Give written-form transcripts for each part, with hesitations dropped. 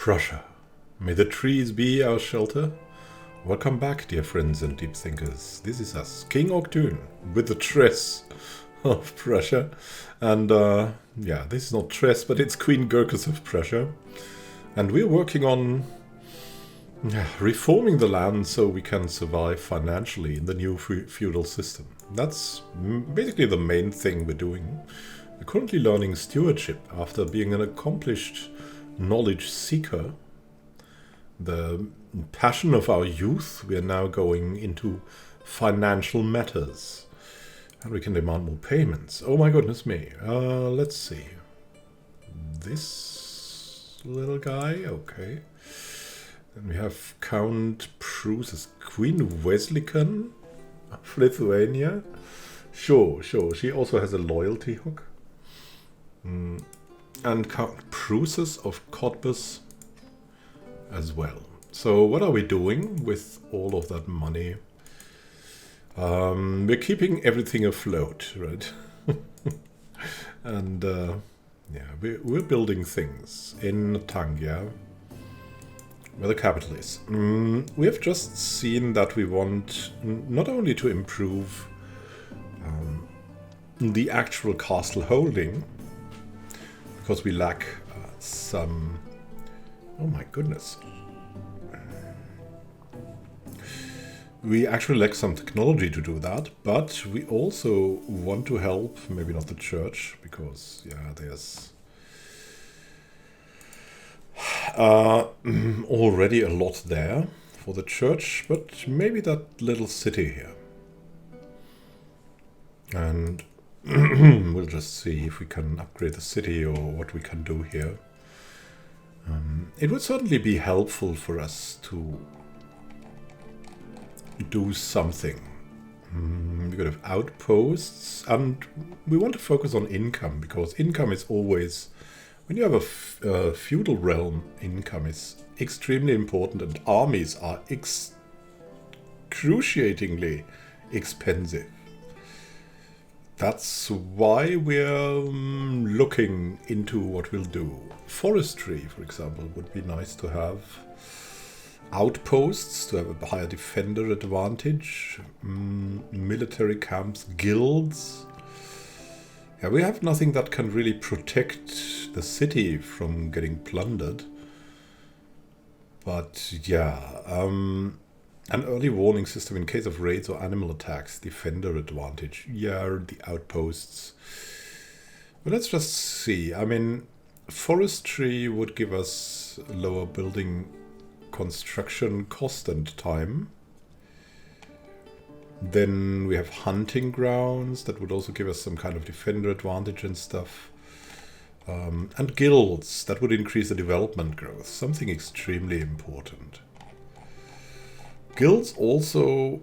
Prussia. May the trees be our shelter. Welcome back, dear friends and deep thinkers. This is us, King Octune, with the Tress of Prussia. And yeah, this is not Tress, but it's Queen Gurkhas of Prussia. And we're working on reforming the land so we can survive financially in the new feudal system. That's basically the main thing we're doing. We're currently learning stewardship after being an accomplished knowledge seeker. The passion of our youth, we are now going into financial matters. And we can demand more payments. Oh my goodness me. Let's see. This little guy, okay. Then we have Count Prussia, Queen Weslican of Lithuania. Sure. She also has a loyalty hook. And Count Prussia of Cottbus as well. So what are we doing with all of that money? We're keeping everything afloat, right? And yeah, we're building things in Tangia, where the capital is. We have just seen that we want not only to improve the actual castle holding, because we lack some... Oh my goodness. We actually lack some technology to do that, but we also want to help, maybe not the church, because, yeah, there's already a lot there for the church, but maybe that little city here. And we'll just see if we can upgrade the city or what we can do here. It would certainly be helpful for us to do something. We could have outposts, and we want to focus on income, because income is always, when you have a feudal realm, income is extremely important, and armies are excruciatingly expensive. That's why we're looking into what we'll do. Forestry, for example, would be nice to have. Outposts to have a higher defender advantage. Military camps, guilds. Yeah, we have nothing that can really protect the city from getting plundered. But yeah, an early warning system in case of raids or animal attacks, defender advantage. Yeah, the outposts. But let's just see. I mean, forestry would give us lower building construction cost and time. Then we have hunting grounds. That would also give us some kind of defender advantage and stuff. And guilds. That would increase the development growth. Something extremely important. Guilds also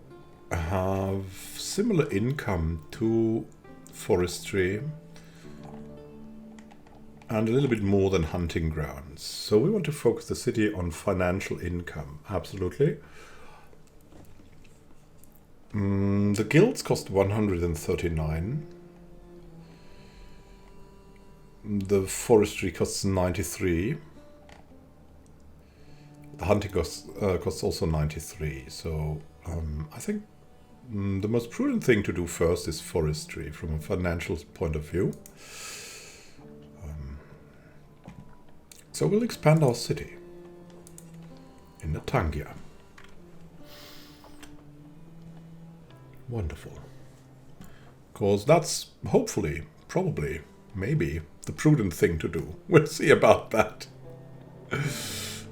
have similar income to forestry and a little bit more than hunting grounds. So we want to focus the city on financial income, absolutely. The guilds cost 139. The forestry costs 93. The hunting costs also 93, so I think the most prudent thing to do first is forestry from a financial point of view. So we'll expand our city in Tangia. Wonderful. Because that's hopefully, probably, maybe the prudent thing to do. We'll see about that.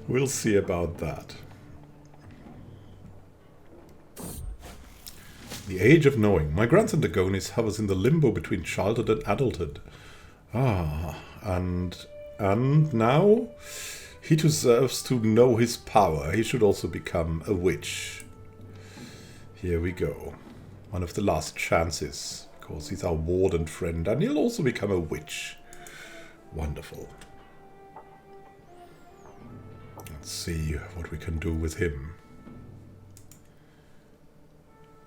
We'll see about that. The age of knowing. My grandson Dagonis hovers in the limbo between childhood and adulthood. And now he deserves to know his power. He should also become a witch. Here we go. One of the last chances, because he's our ward and friend, and he'll also become a witch. Wonderful. Let's see what we can do with him.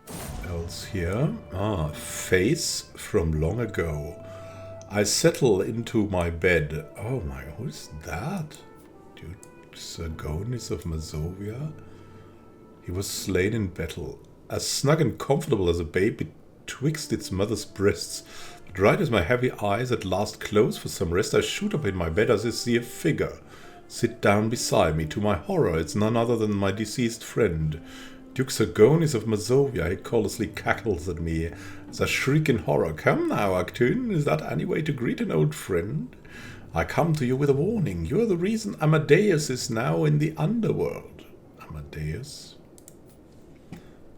What else here? Face from long ago. I settle into my bed. Oh my, who's that? Duke Sargonis of Mazovia. He was slain in battle, as snug and comfortable as a babe betwixt its mother's breasts. But right as my heavy eyes at last close for some rest, I shoot up in my bed as I see a figure sit down beside me. To my horror, it's none other than my deceased friend, Duke Sargonis of Mazovia. He callously cackles at me as I shriek in horror. Come now, Actun, is that any way to greet an old friend? I come to you with a warning. You're the reason Amadeus is now in the underworld. Amadeus?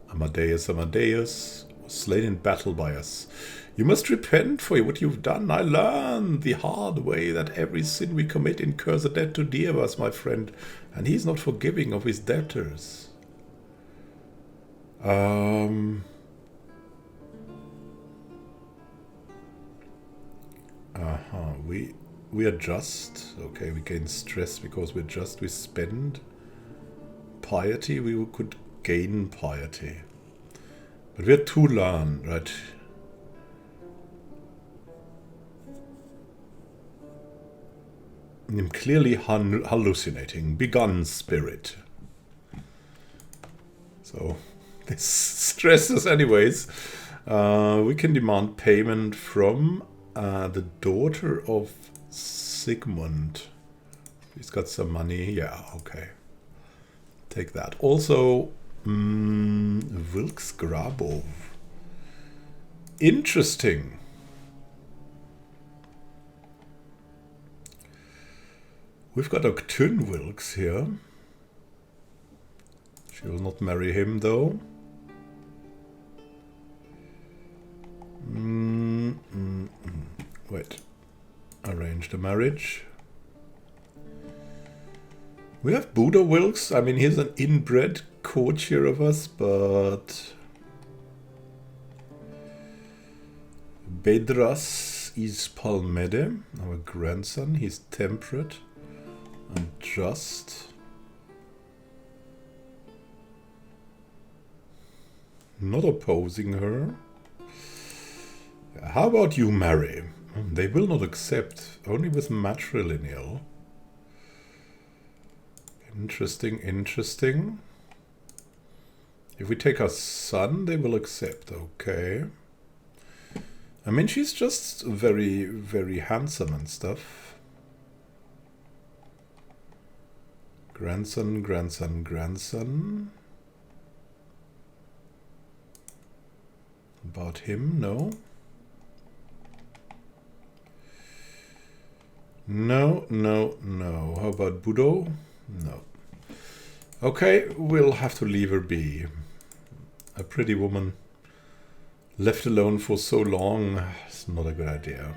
Amadeus was slain in battle by us. You must repent for what you've done. I learned the hard way that every sin we commit incurs a debt to Dievas, my friend, and he's not forgiving of his debtors. We adjust. Okay, we gain stress because we adjust. We spend piety. We could gain piety. But we have to learn, right? I'm clearly hallucinating. Begun spirit. So, this stresses anyways. We can demand payment from the daughter of Sigmund. He's got some money. Yeah, okay. Take that. Also, Wilks Grabov. Interesting. We've got Octun Wilks here. She will not marry him, though. Wait. Arrange the marriage. We have Buddha Wilks. I mean, he's an inbred courtier of us, but Bedras is Palmede, our grandson. He's temperate and just. Not opposing her. How about you marry? They will not accept, only with matrilineal. Interesting, interesting. If we take our son, they will accept, okay. I mean, she's just very, very handsome and stuff. Grandson, grandson, grandson. About him, no. No, no, no. How about Budo? No. Okay, we'll have to leave her be. A pretty woman left alone for so long is not a good idea.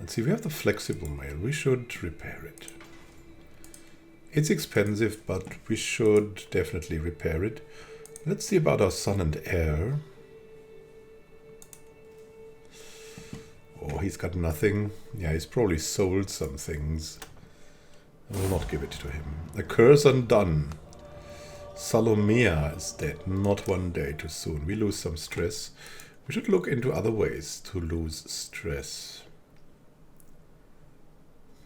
Let's see, we have the flexible mail. We should repair it. It's expensive, but we should definitely repair it. Let's see about our son and heir. Oh, he's got nothing. Yeah, he's probably sold some things. I will not give it to him. A curse undone. Salomea is dead. Not one day too soon. We lose some stress. We should look into other ways to lose stress.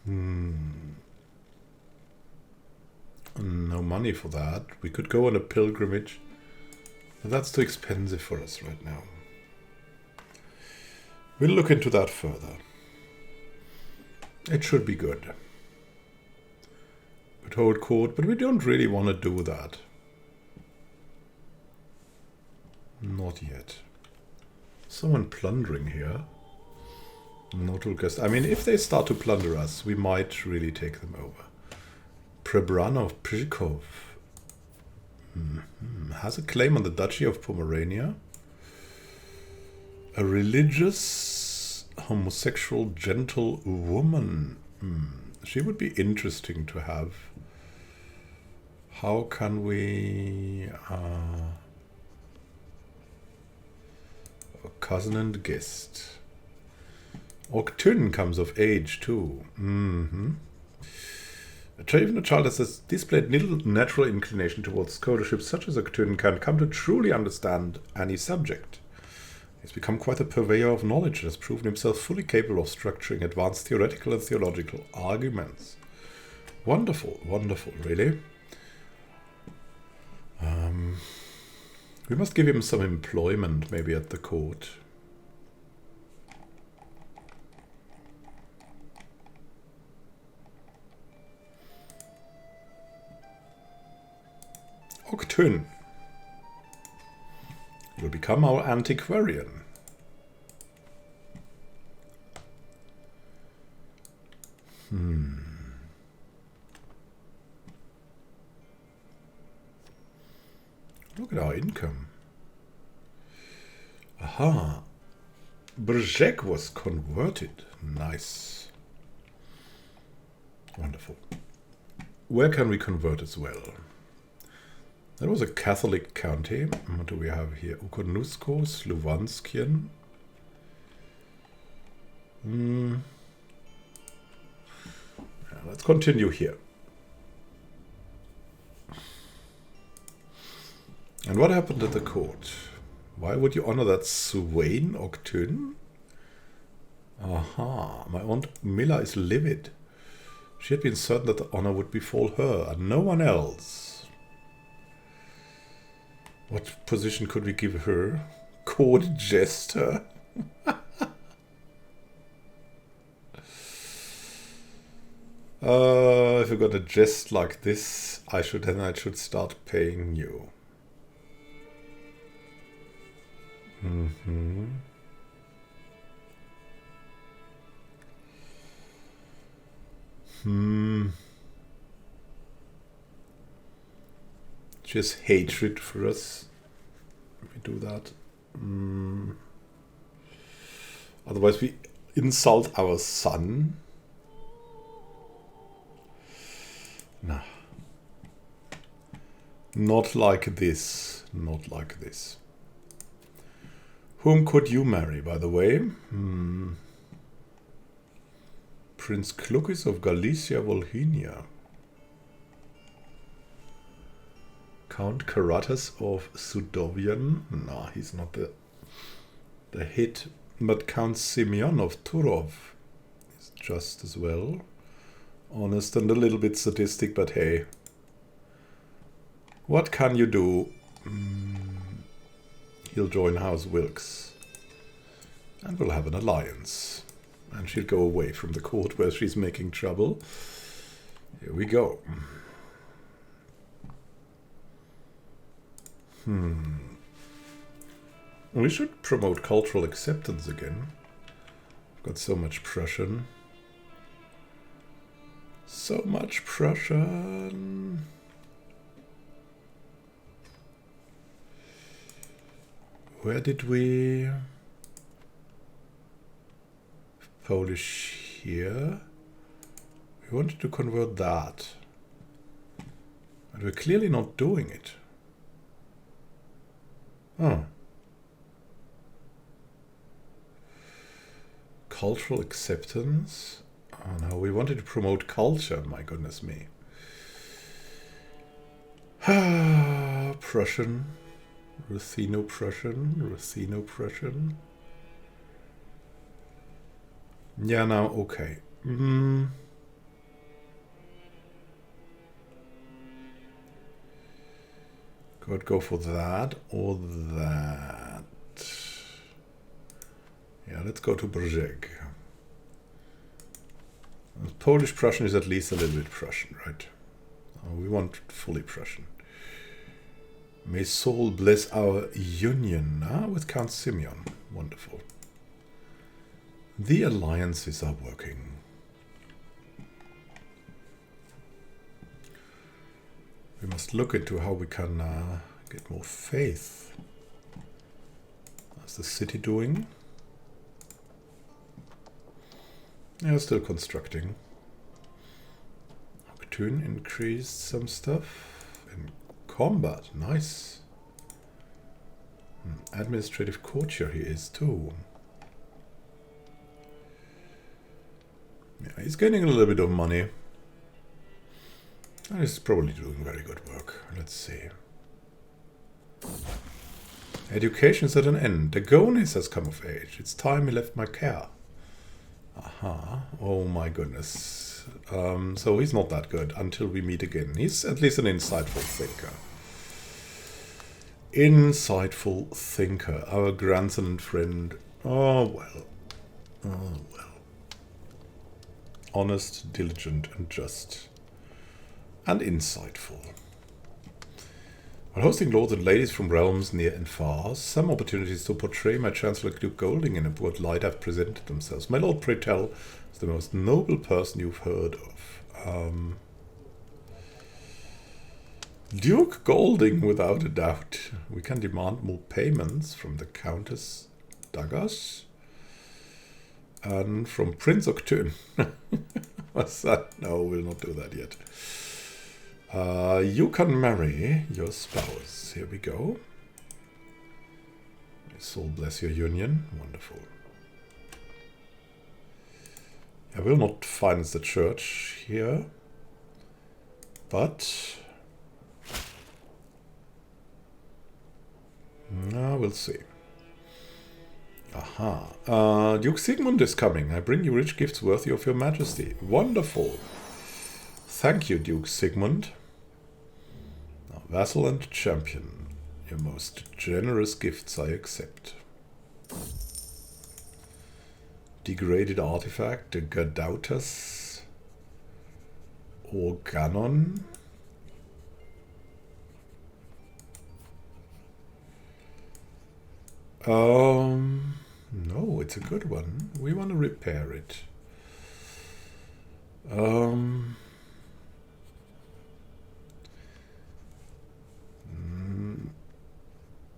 No money for that. We could go on a pilgrimage. But that's too expensive for us right now. We'll look into that further. It should be good. Could hold court, but we don't really want to do that. Not yet. Someone plundering here. I mean, if they start to plunder us, we might really take them over. Prebranov Prikov has a claim on the Duchy of Pomerania. A religious, homosexual, gentle woman. She would be interesting to have. How can we... a cousin and guest. Octun comes of age too. Even a child that has displayed little natural inclination towards scholarship such as Octun can come to truly understand any subject. He's become quite a purveyor of knowledge and has proven himself fully capable of structuring advanced theoretical and theological arguments. Wonderful, wonderful, really. We must give him some employment, maybe at the court. Octun. You'll become our antiquarian. Look at our income. Aha. Brzeck was converted. Nice. Wonderful. Where can we convert as well? That was a Catholic county. What do we have here? Ukonusko, Slovanskian. Let's continue here. And what happened at the court? Why would you honor that Swain Octun? Aha, my aunt Milla is livid. She had been certain that the honor would befall her and no one else. What position could we give her? Court jester? If you're gonna jest like this, I should start paying you. Just hatred for us. If we do that. Otherwise we insult our son. No. Not like this. Not like this. Whom could you marry, by the way? Prince Klukis of Galicia, Volhynia. Count Karatas of Sudovian. No, he's not the hit. But Count Simeon of Turov is just as well. Honest and a little bit sadistic, but hey. What can you do? He'll join House Wilkes. And we'll have an alliance. And she'll go away from the court where she's making trouble. Here we go. We should promote cultural acceptance again. I've got so much Prussian. So much Prussian. Where did we... Polish here. We wanted to convert that. But we're clearly not doing it. Oh. Cultural acceptance. Oh no, we wanted to promote culture, my goodness me. Prussian. Rutheno-Prussian. Rutheno-Prussian. Yeah, now, okay. Could go for that or that. Yeah, let's go to Brzeck. Polish Prussian is at least a little bit Prussian, right? Oh, we want fully Prussian. May Sol bless our union with Count Simeon. Wonderful. The alliances are working. We must look into how we can get more faith. How's the city doing? Yeah, still constructing. Octune increased some stuff. In combat, nice. Administrative courtier he is too. Yeah, he's getting a little bit of money. And he's probably doing very good work. Let's see. Education is at an end. Dagonis has come of age. It's time he left my care. Aha. Oh my goodness. So he's not that good until we meet again. He's at least an insightful thinker. Insightful thinker, our grandson and friend. Oh well. Oh well. Honest, diligent, and just. And insightful. While hosting lords and ladies from realms near and far, some opportunities to portray my Chancellor Duke Golding in a broad light have presented themselves. My lord, pray tell, is the most noble person you've heard of. Duke Golding, without a doubt. We can demand more payments from the Countess Douglas and from Prince Octune. What's that? No, we'll not do that yet. You can marry your spouse. Here we go. May soul bless your union. Wonderful. I will not finance the church here, but we'll see. Aha. Duke Sigmund is coming. I bring you rich gifts worthy of your majesty. Wonderful. Thank you, Duke Sigmund. Now, vassal and champion. Your most generous gifts I accept. Degraded artifact, a Gadautas Organon. No, it's a good one. We want to repair it.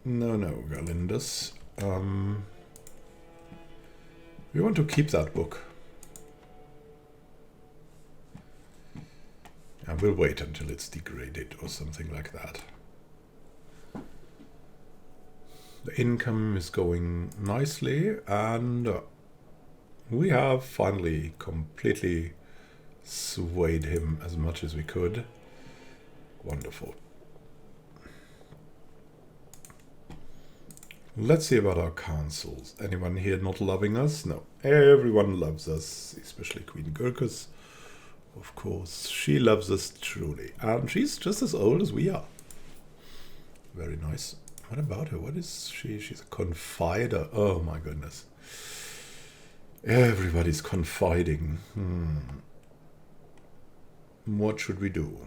No, Galindus. We want to keep that book. And we'll wait until it's degraded or something like that. The income is going nicely, and we have finally completely swayed him as much as we could. Wonderful. Let's see about our councils. Anyone here not loving us? No. Everyone loves us, especially Queen Gurkus. Of course, she loves us truly. And she's just as old as we are. Very nice. What about her? What is she? She's a confider. Oh my goodness. Everybody's confiding. What should we do?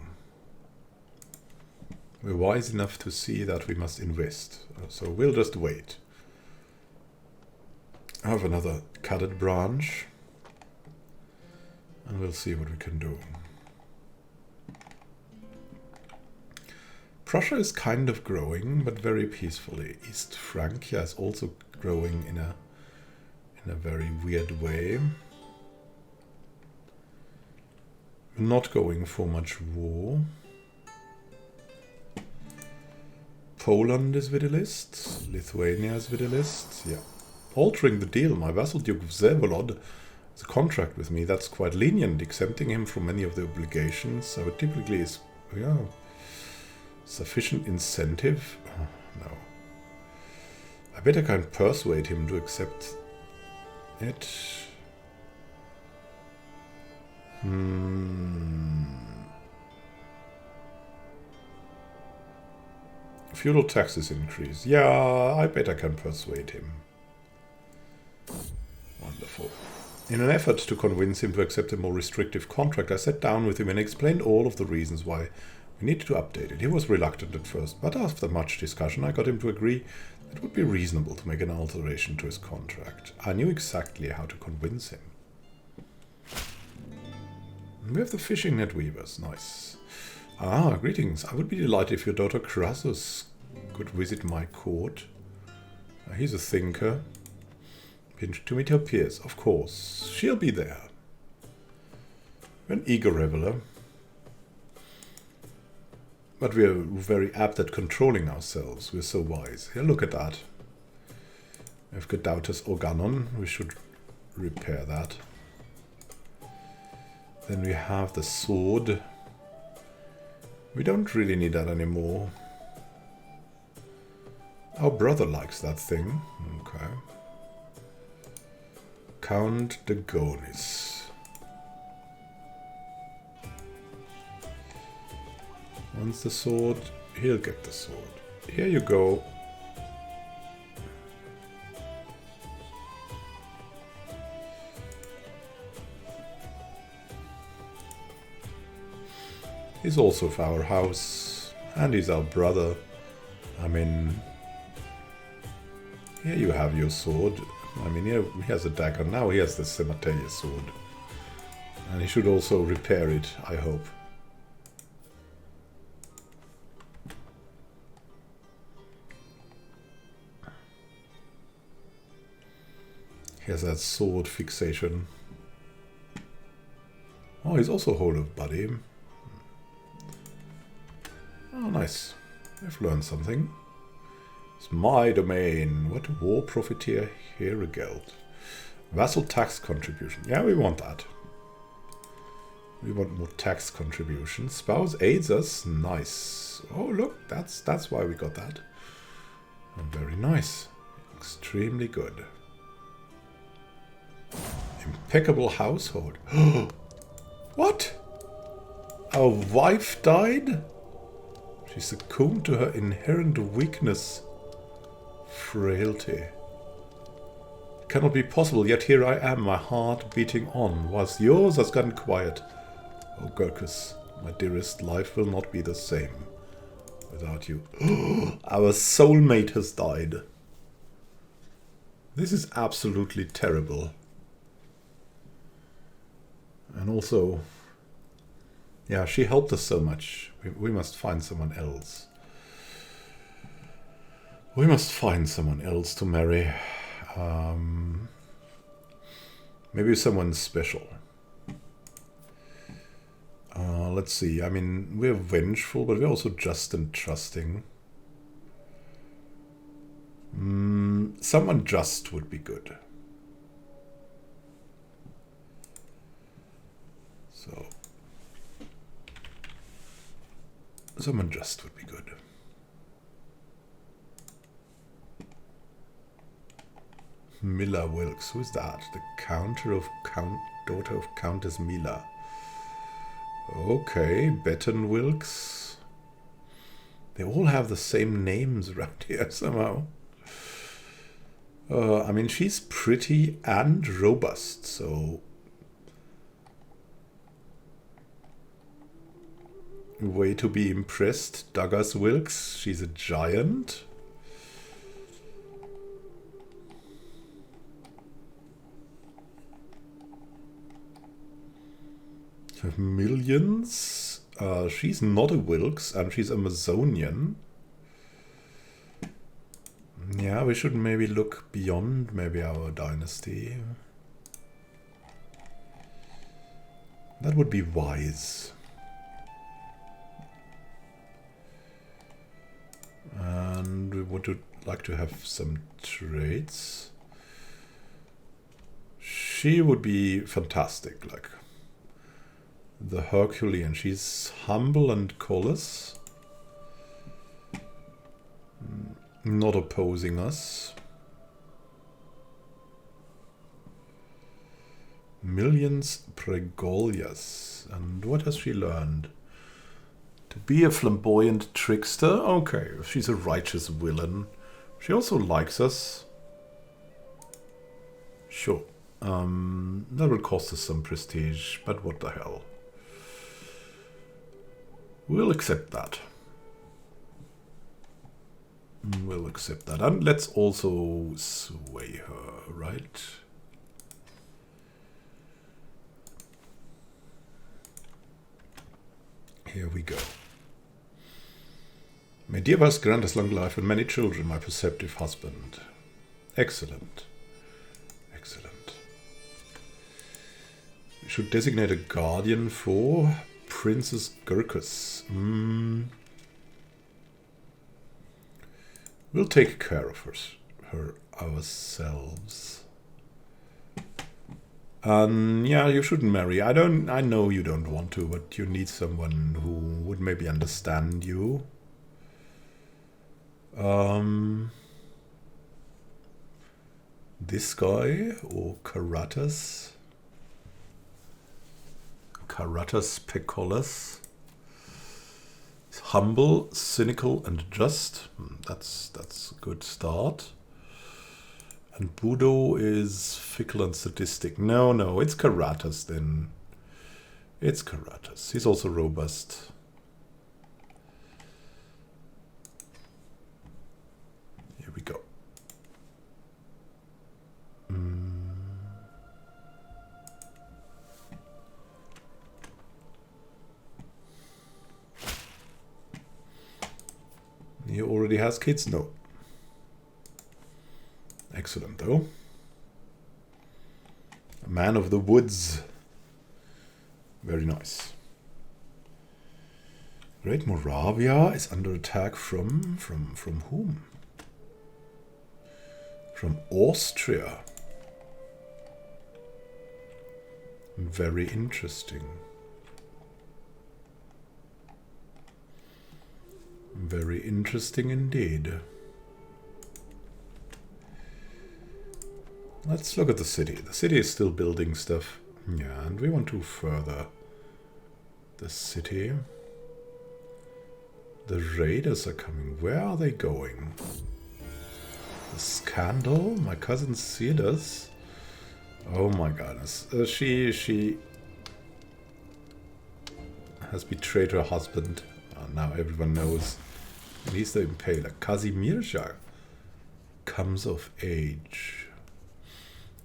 We're wise enough to see that we must invest. So we'll just wait. I have another cadet branch. And we'll see what we can do. Prussia is kind of growing, but very peacefully. East Francia is also growing in a very weird way. Not going for much war. Poland is Vidilist. Lithuania is Vidilist. Yeah. Altering the deal. My vassal Duke of Vsevolod has a contract with me that's quite lenient, exempting him from many of the obligations. So it typically is, yeah, sufficient incentive. No. I bet I can persuade him to accept it. Feudal taxes increase. Yeah, I bet I can persuade him. Wonderful. In an effort to convince him to accept a more restrictive contract, I sat down with him and explained all of the reasons why we needed to update it. He was reluctant at first, but after much discussion I got him to agree that it would be reasonable to make an alteration to his contract. I knew exactly how to convince him. We have the fishing net weavers. Nice. Ah, greetings. I would be delighted if your daughter Crassus could visit my court. He's a thinker. Pinch to meet her peers. Of course. She'll be there. An eager reveler. But we're very apt at controlling ourselves. We're so wise. Here, look at that. We have Gadautas Organon. We should repair that. Then we have the sword. We don't really need that anymore. Our brother likes that thing. Okay. Count de Gonis. Wants the sword, he'll get the sword. Here you go. He's also of our house, and he's our brother. I mean, here you have your sword. I mean, here he has a dagger, now he has the scimitar sword. And he should also repair it, I hope. He has that sword fixation. Oh, he's also hold of body. Oh, nice. I've learned something. It's my domain. What war profiteer here geld? Vassal tax contribution. Yeah, we want that. We want more tax contribution. Spouse aids us. Nice. Oh, look, that's why we got that. Oh, very nice. Extremely good. Impeccable household. What? Our wife died? She succumbed to her inherent weakness. Frailty. It cannot be possible, yet here I am, my heart beating on, whilst yours has gotten quiet. Oh, Gurkus, my dearest, life will not be the same without you. Our soulmate has died. This is absolutely terrible. And also, yeah, she helped us so much. We must find someone else. We must find someone else to marry. Maybe someone special. Let's see. I mean, we're vengeful, but we're also just and trusting. Someone just would be good. So, someone just would be good. Mila Wilkes, who is that? The daughter of Countess Mila. Okay, Betten Wilkes. They all have the same names around here somehow. I mean, she's pretty and robust, so way to be impressed. Douglas Wilkes, she's a giant. Millions. She's not a Wilkes and she's Amazonian. Yeah, we should maybe look beyond maybe our dynasty. That would be wise. And we would like to have some traits. She would be fantastic, like the Herculean. She's humble and callous. Not opposing us. Millions Pregolias. And what has she learned? To be a flamboyant trickster? Okay, she's a righteous villain. She also likes us. Sure. That will cost us some prestige, but what the hell. We'll accept that. We'll accept that. And let's also sway her, right? Here we go. May Dievas grant us long life and many children, my perceptive husband. Excellent. Excellent. We should designate a guardian for Princess Gurkus. We'll take care of her ourselves. Yeah, you shouldn't marry. I know you don't want to, but you need someone who would maybe understand you. This guy or Caratas Pecolas. He's Humble, cynical, and just. That's a good start. And Budo is fickle and sadistic. No, it's Karatas then. It's Karatas. He's also robust. Here we go. He already has kids? No. Excellent, though. A man of the woods. Very nice. Great Moravia is under attack from whom? From Austria. Very interesting. Very interesting indeed. Let's look at the city. The city is still building stuff. Yeah, and we want to further the city. The raiders are coming. Where are they going? The scandal? My cousin Cedars? Oh my goodness. She has betrayed her husband. Now everyone knows. And he's the impaler. Kazimierza comes of age.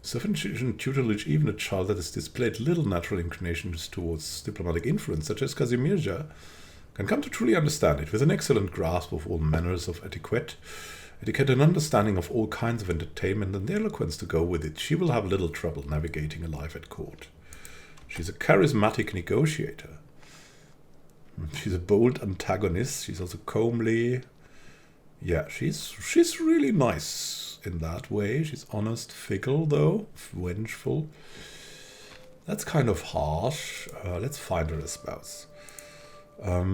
Sufficient tutelage, even a child that has displayed little natural inclinations towards diplomatic influence, such as Kazimierza, can come to truly understand it, with an excellent grasp of all manners of etiquette, and understanding of all kinds of entertainment, and the eloquence to go with it. She will have little trouble navigating a life at court. She's a charismatic negotiator. She's a bold antagonist. She's also comely. Yeah, she's really nice in that way. She's honest, fickle though, vengeful. That's kind of harsh. Let's find her a spouse. Yeah,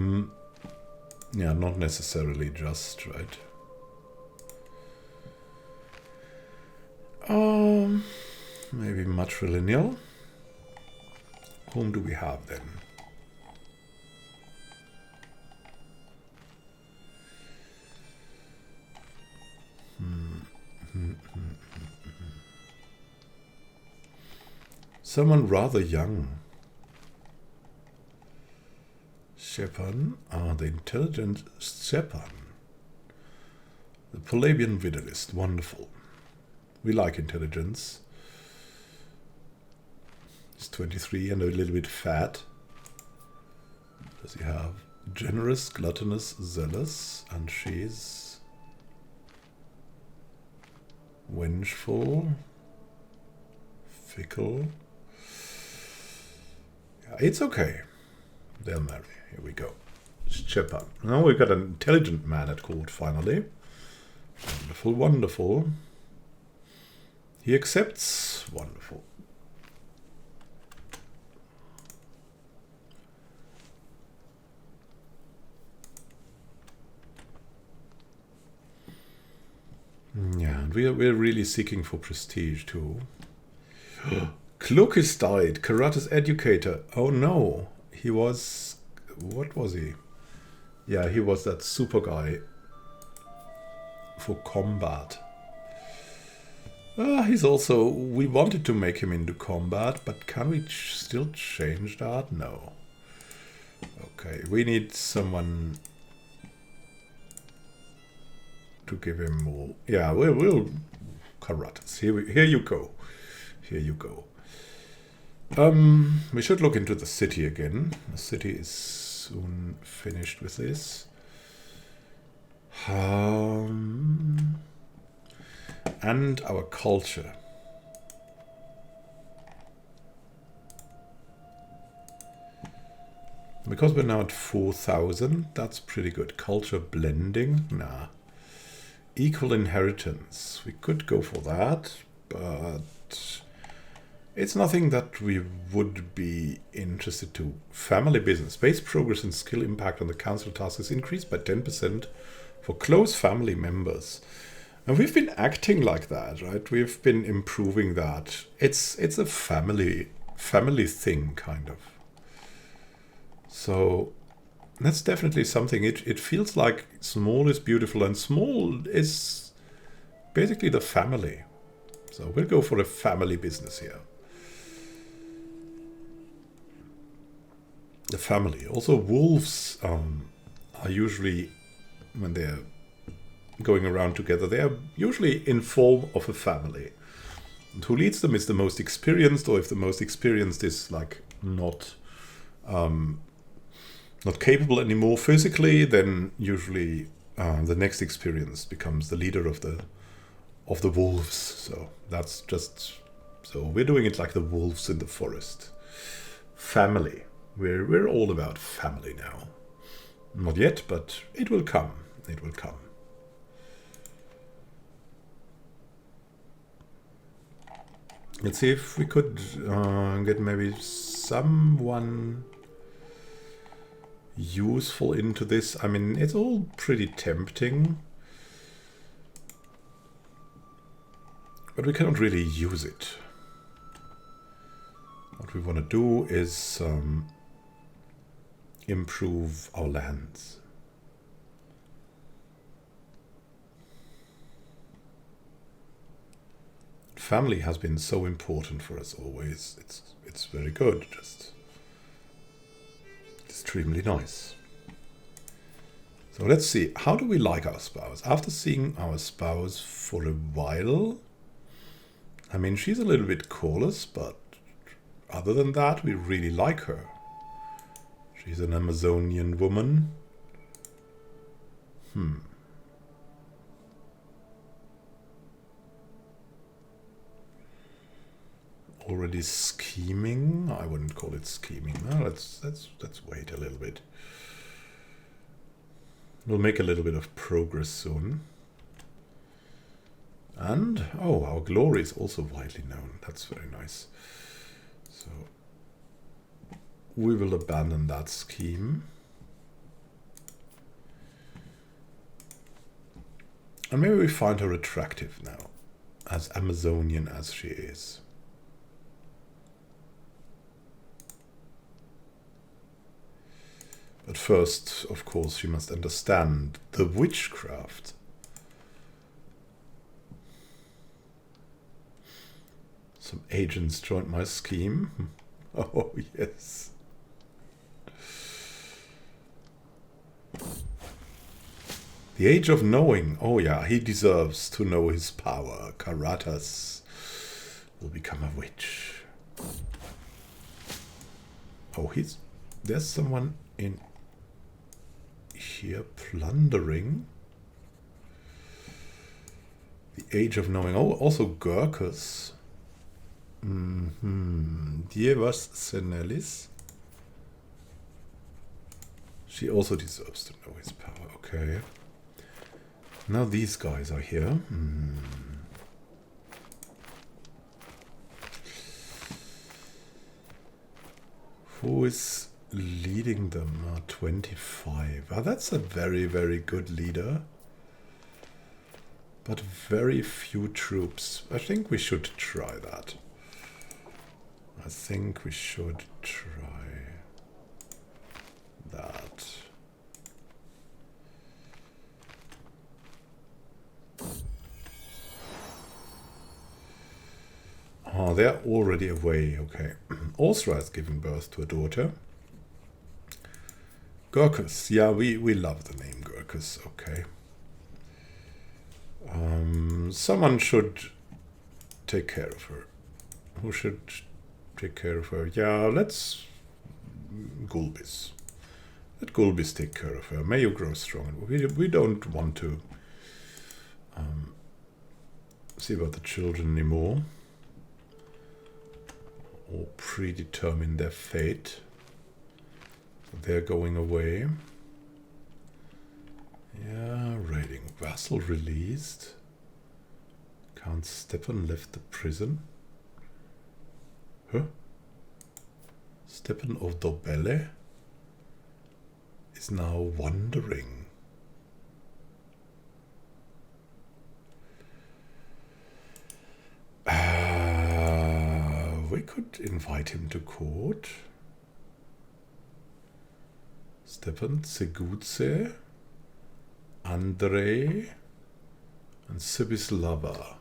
not necessarily just, right? Maybe matrilineal. Whom do we have then? Someone rather young. Stepan, the intelligent Stepan. The Polabian Vidilist, wonderful. We like intelligence. He's 23 and a little bit fat. Does he have generous, gluttonous, zealous, and she's vengeful, fickle. Yeah, it's okay. They'll marry. Here we go. Stepan. Now we've got an intelligent man at court finally. Wonderful, wonderful. He accepts. Wonderful. Yeah, and we're really seeking for prestige too. Klukis died. Karate's educator. Oh no. He was... What was he? Yeah, he was that super guy for combat. He's also... We wanted to make him into combat, but can we still change that? No. Okay, we need someone to give him more. Yeah, we'll Karatas. Here you go. Here you go. We should look into the city again. The city is soon finished with this. And our culture. Because we're now at 4,000, that's pretty good. Culture blending? Nah. Equal inheritance. We could go for that, but it's nothing that we would be interested to. Family business. Base progress and skill impact on the council task is increased by 10% for close family members. And we've been acting like that, right? We've been improving that. It's a family thing, kind of. So That's definitely something. It feels like small is beautiful, and small is basically the family. So we'll go for a family business here. The family. Also, wolves are usually, when they're going around together, they are usually in form of a family. And who leads them is the most experienced, or if the most experienced is like not capable anymore physically, then usually the next experienced becomes the leader of the wolves. So that's just, so we're doing it like the wolves in the forest. Family. We're all about family now. Not yet, but it will come. It will come. Let's see if we could get maybe someone useful into this. I mean, it's all pretty tempting, but we cannot really use it. What we want to do is improve our lands. Family has been so important for us always. It's very good, just extremely nice. So let's see, how do we like our spouse? After seeing our spouse for a while, I mean, she's a little bit callous, but other than that, we really like her. She's an Amazonian woman. Already scheming? I wouldn't call it scheming. No, let's wait a little bit. We'll make a little bit of progress soon. And, oh, our glory is also widely known. That's very nice. So we will abandon that scheme. And maybe we find her attractive now, as Amazonian as she is. But first, of course, she must understand the witchcraft. Some agents joined my scheme. Oh, yes. The Age of Knowing. Oh, yeah, he deserves to know his power. Karatas will become a witch. Oh, there's someone in here plundering. The Age of Knowing. Oh, also Gurkhas. Dievas Senelis. She also deserves to know his power. Okay. Now these guys are here. Who is leading them? 25. That's a very, very good leader. But very few troops. I think we should try that. I think we should try that. Oh, they're already away. Okay. Asatrú has given birth to a daughter. Gurkhas. Yeah, we love the name Gurkhas. Okay. Someone should take care of her. Who should take care of her? Yeah, let's Gulbis. Let Gulbis take care of her. May you grow strong. We don't want to see about the children anymore. Or predetermine their fate. So they're going away. Yeah, raiding. Vassal released. Count Stepan left the prison. Huh? Stepan of Dobele is now wandering. We could invite him to court. Stepan, Segutse, Andrei, and Sibislava.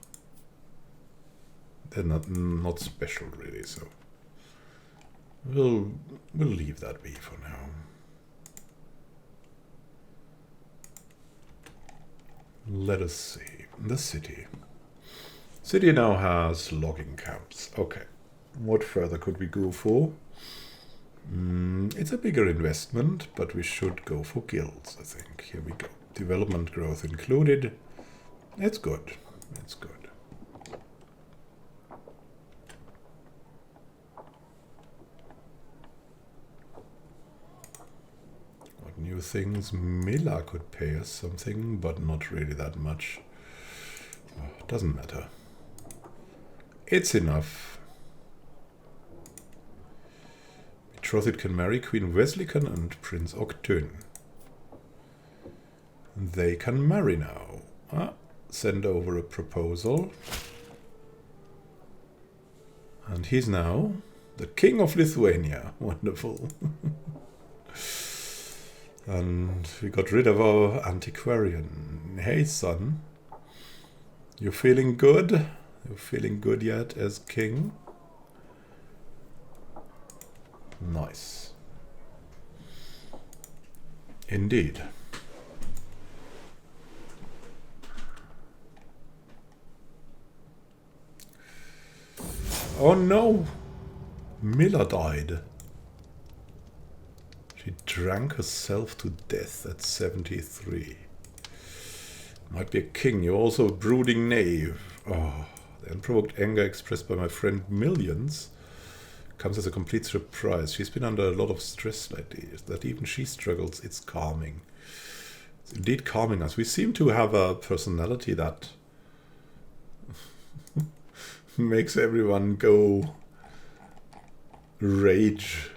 They're not special really, so we'll leave that be for now. Let us see. The city. City now has logging camps. Okay. What further could we go for? It's a bigger investment, but we should go for guilds, I think. Here we go. Development growth included. It's good. It's good. What new things? Mila could pay us something, but not really that much. Oh, doesn't matter. It's enough. Betrothed can marry Queen Wesleyan and Prince Octun. They can marry now. Send over a proposal. And he's now the King of Lithuania. Wonderful. And we got rid of our antiquarian. Hey, son. You feeling good? You feeling good yet as king? Nice. Indeed. Oh no! Mila died. She drank herself to death at 73. Might be a king. You're also a brooding knave. Oh, the unprovoked anger expressed by my friend Millions comes as a complete surprise. She's been under a lot of stress lately. That even she struggles, it's calming. It's indeed calming us. We seem to have a personality that makes everyone go rage.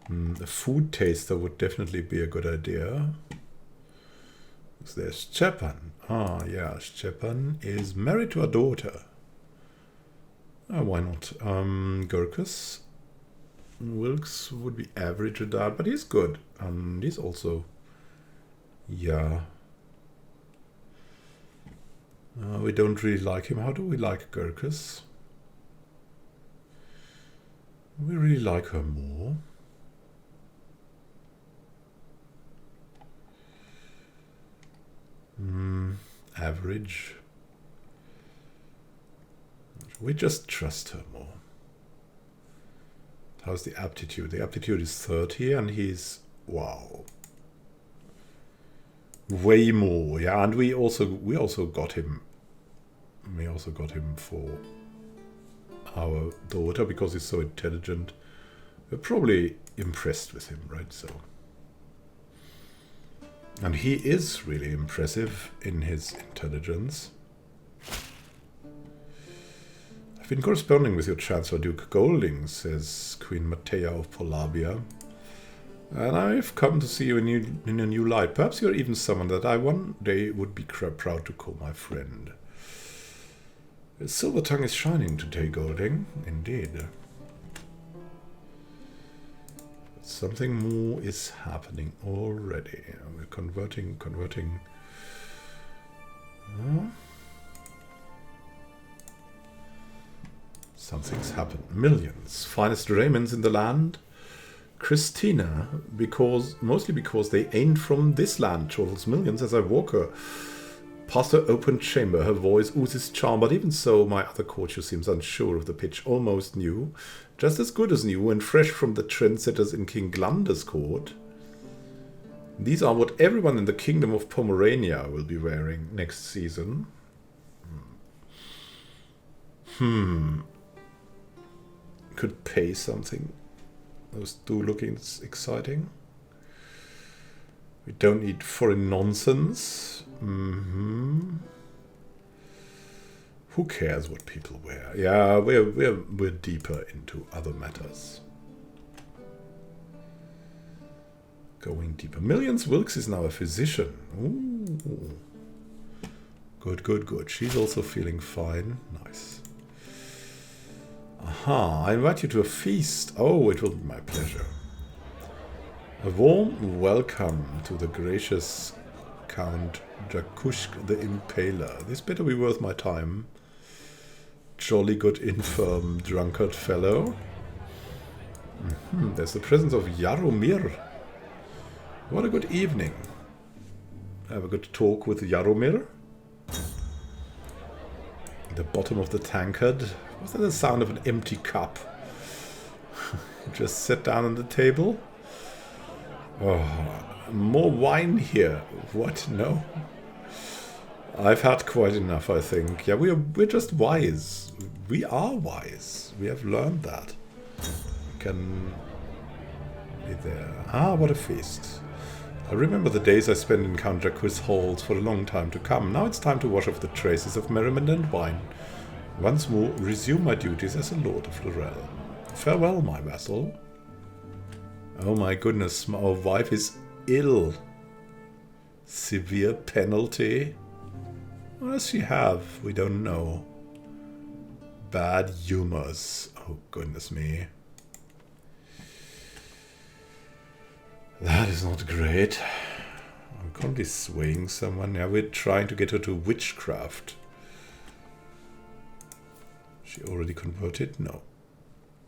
A food taster would definitely be a good idea. There's Stepan. Ah, yeah, Stepan is married to a daughter. Why not? Gurkus. Wilkes would be average with that, but he's good. And he's also... Yeah. We don't really like him. How do we like Gurkus? We really like her more. Average. We just trust her more. How's the aptitude? The aptitude is 30 and he's... Wow. Way more. Yeah, and we also got him. We also got him for our daughter because he's so intelligent. We're probably impressed with him, right? So... And he is really impressive in his intelligence. I've been corresponding with your Chancellor Duke Golding, says Queen Matea of Polabia. And I've come to see you in a new light. Perhaps you're even someone that I one day would be proud to call my friend. Silver tongue is shining today, Golding. Indeed. Something more is happening already. We're converting. Something's happened. Millions. Finest Raymonds in the land. Christina, mostly because they ain't from this land, chortles millions as I walk her past her open chamber. Her voice oozes charm, but even so, my other courtier seems unsure of the pitch. Almost new. Just as good as new and fresh from the trendsetters in King Glander's court. These are what everyone in the Kingdom of Pomerania will be wearing next season. Could pay something. Those two looking exciting. We don't need foreign nonsense. Who cares what people wear? Yeah, we're deeper into other matters. Going deeper. Millions Wilkes is now a physician. Ooh. Good. She's also feeling fine. Nice. Aha, I invite you to a feast. Oh, it will be my pleasure. A warm welcome to the gracious Count Jakushk the Impaler. This better be worth my time. Jolly good infirm drunkard fellow. There's the presence of Jaromir. What a good evening. Have a good talk with Jaromir. The bottom of the tankard. Was that the sound of an empty cup? Just sat down on the table. Oh, more wine here. What? No. I've had quite enough, I think. Yeah, we're just wise. We are wise. We have learned that. We can be there. Ah, what a feast. I remember the days I spent in Count Jacques' halls for a long time to come. Now it's time to wash off the traces of merriment and wine. Once more, resume my duties as a lord of Lorel. Farewell, my vassal. Oh my goodness, our wife is ill. Severe penalty. What does she have? We don't know. Bad humors. Oh goodness me. That is not great. I'm currently swaying someone. Yeah, we're trying to get her to witchcraft. She already converted? No.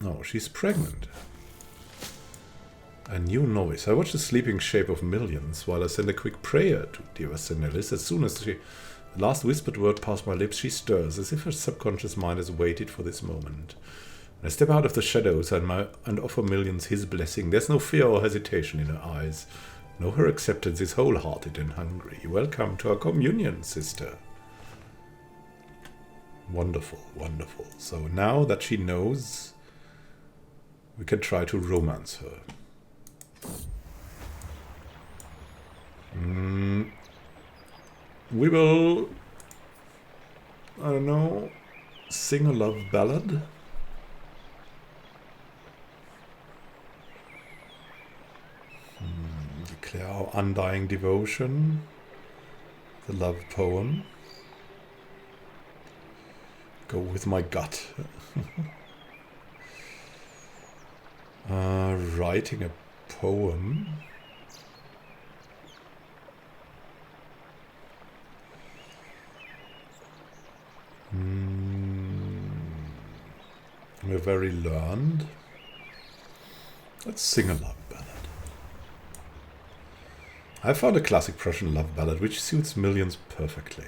No, she's pregnant. A new noise. I watch the sleeping shape of millions while I send a quick prayer to Dievas. As soon as the last whispered word passed my lips, she stirs, as if her subconscious mind has waited for this moment. When I step out of the shadows and offer millions his blessing, there's no fear or hesitation in her eyes. No, her acceptance is wholehearted and hungry. Welcome to our communion, sister. Wonderful, wonderful. So now that she knows, we can try to romance her. We will, I don't know, sing a love ballad. Declare our undying devotion. The love poem. Go with my gut. Writing a poem. We're very learned. Let's sing a love ballad. I found a classic Prussian love ballad which suits millions perfectly.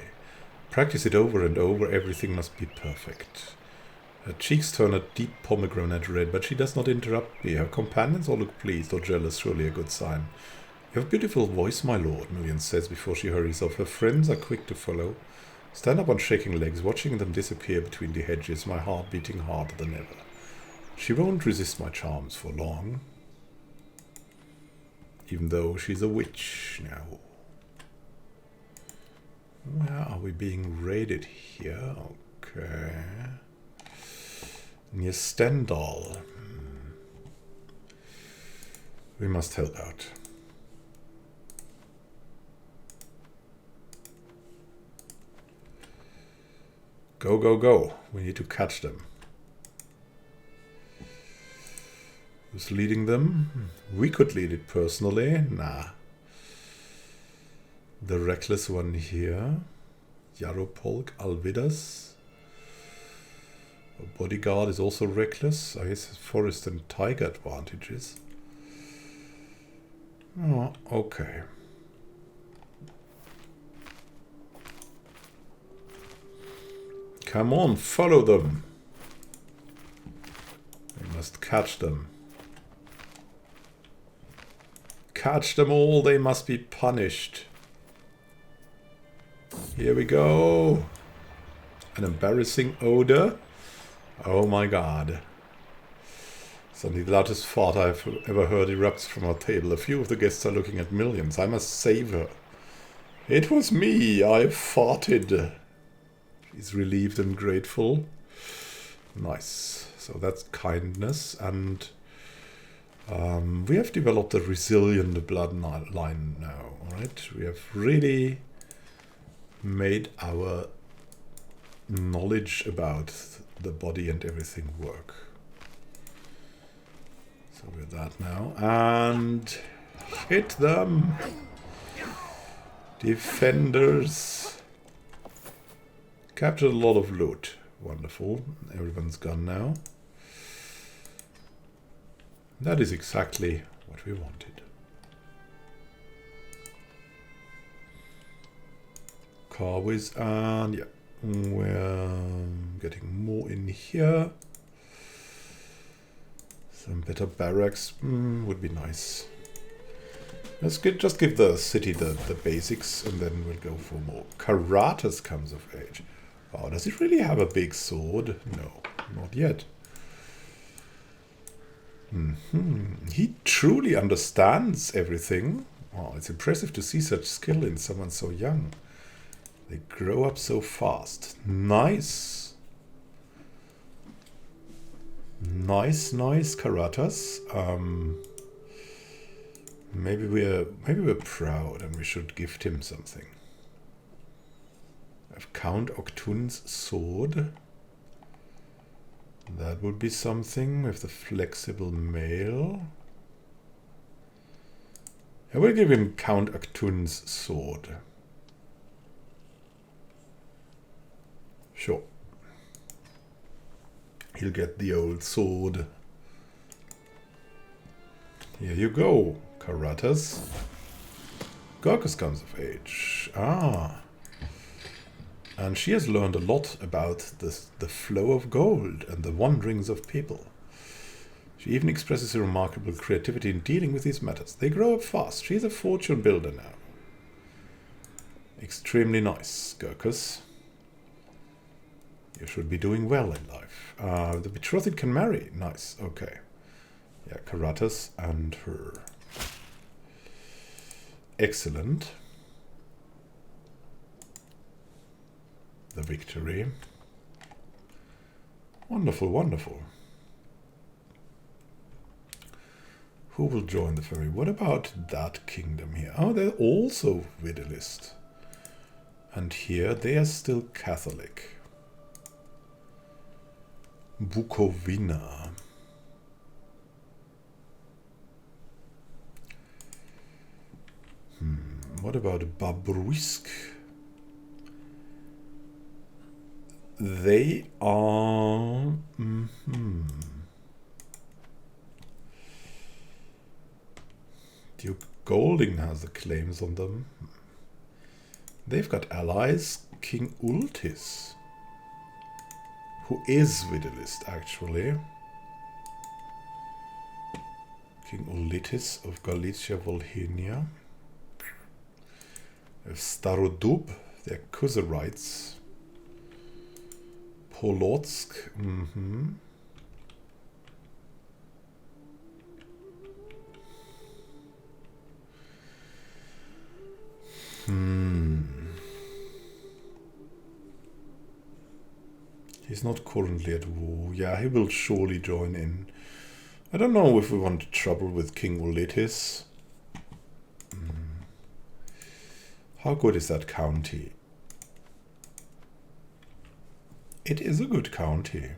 Practice it over and over, everything must be perfect. Her cheeks turn a deep pomegranate red, but she does not interrupt me. Her companions all look pleased or jealous, surely a good sign. You have a beautiful voice, my lord, Millions says before she hurries off. Her friends are quick to follow. Stand up on shaking legs, watching them disappear between the hedges, my heart beating harder than ever. She won't resist my charms for long. Even though she's a witch now. Where are we being raided here? Okay. Near Stendhal. We must help out. Go, go, go. We need to catch them. Who's leading them? We could lead it personally. Nah. The reckless one here. Yaropolk Alvidas. A bodyguard is also reckless. I guess forest and tiger advantages. Oh, okay. Come on, follow them. We must catch them. Catch them all, they must be punished. Here we go. An embarrassing odor. Oh my god. Suddenly the loudest fart I've ever heard erupts from our table. A few of the guests are looking at Millions. I must save her. It was me. I farted. She's relieved and grateful. Nice. So that's kindness. And we have developed a resilient bloodline now. Alright? We have really made our knowledge about the body and everything work. So we're that now. And Hit them! Defenders! Captured a lot of loot. Wonderful. Everyone's gone now. That is exactly what we wanted. Carways, and yeah, we're getting more in here. Some better barracks would be nice. Let's just give the city the basics, and then we'll go for more. Karatas comes of age. Oh, does it really have a big sword? No, not yet. He truly understands everything. Oh, it's impressive to see such skill in someone so young. They grow up so fast. Nice. Nice, Karatas. Maybe we're proud and we should gift him something. I have Count Octun's sword. That would be something with the flexible mail. I will give him Count Octun's sword. Sure. He'll get the old sword. Here you go, Karatas. Gorkas comes of age. Ah. And she has learned a lot about the flow of gold and the wanderings of people. She even expresses a remarkable creativity in dealing with these matters. They grow up fast. She is a fortune builder now. Extremely nice, Gorkas. You should be doing well in life. The betrothed can marry. Nice, okay. Yeah, Karatas and her. Excellent. The victory. Wonderful, wonderful. Who will join the ferry? What about that kingdom here? Oh, they're also Vidilist. And here they are still Catholic. Bukovina. What about Babruisk? They are... Duke Golding has the claims on them. They've got allies. King Ultis, who is Vidilist, actually. King Ulitis of Galicia, Volhynia. Starodub, they're Khuzarites. Polotsk, He's not currently at war. Yeah, he will surely join in. I don't know if we want trouble with King Ulitis. How good is that county? It is a good county.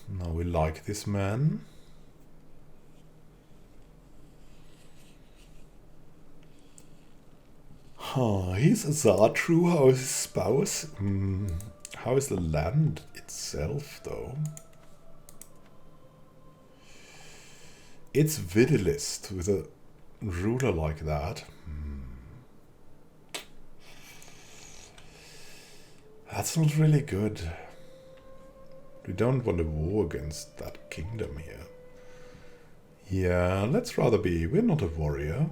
Now we like this man. He's Asatrú. How is his spouse? How is the land itself, though? It's Vidilist with a ruler like that. That's not really good. We don't want a war against that kingdom here. Yeah, let's rather be... We're not a warrior.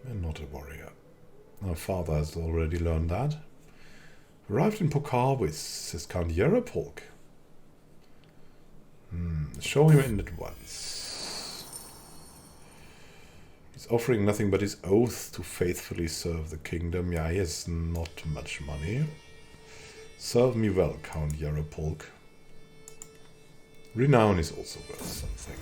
We're not a warrior. Our father has already learned that. Arrived in Pokarwis, says Count Yerapolk. Show him in at once. He's offering nothing but his oath to faithfully serve the kingdom. Yeah, he has not much money. Serve me well, Count Yerapolk. Renown is also worth something.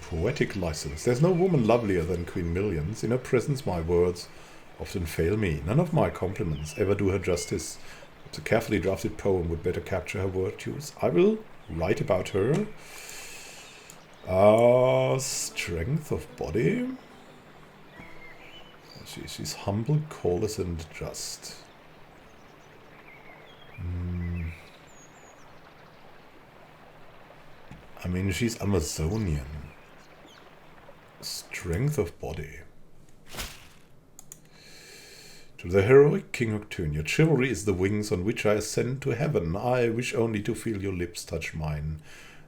Poetic license. There's no woman lovelier than Queen Millions. In her presence my words often fail me. None of my compliments ever do her justice. The carefully drafted poem would better capture her virtues. I will write about her. Strength of body. She's humble, courteous, and just. I mean, she's Amazonian. Strength of body. To the heroic King Octune, your chivalry is the wings on which I ascend to heaven. I wish only to feel your lips touch mine,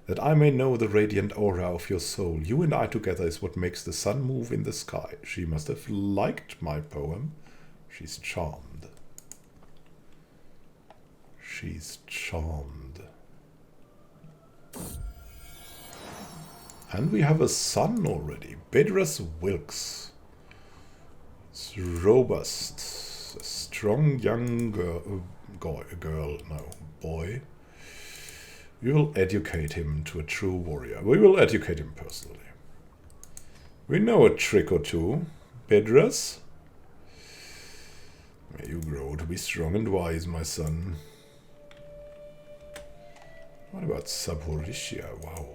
that I may know the radiant aura of your soul. You and I together is what makes the sun move in the sky. She must have liked my poem. She's charmed. She's charmed. And we have a son already. Bedras Wilkes. It's robust. A strong young boy. We will educate him to a true warrior. We will educate him personally. We know a trick or two. Bedras. May you grow to be strong and wise, my son. What about Zaporizhia? Wow.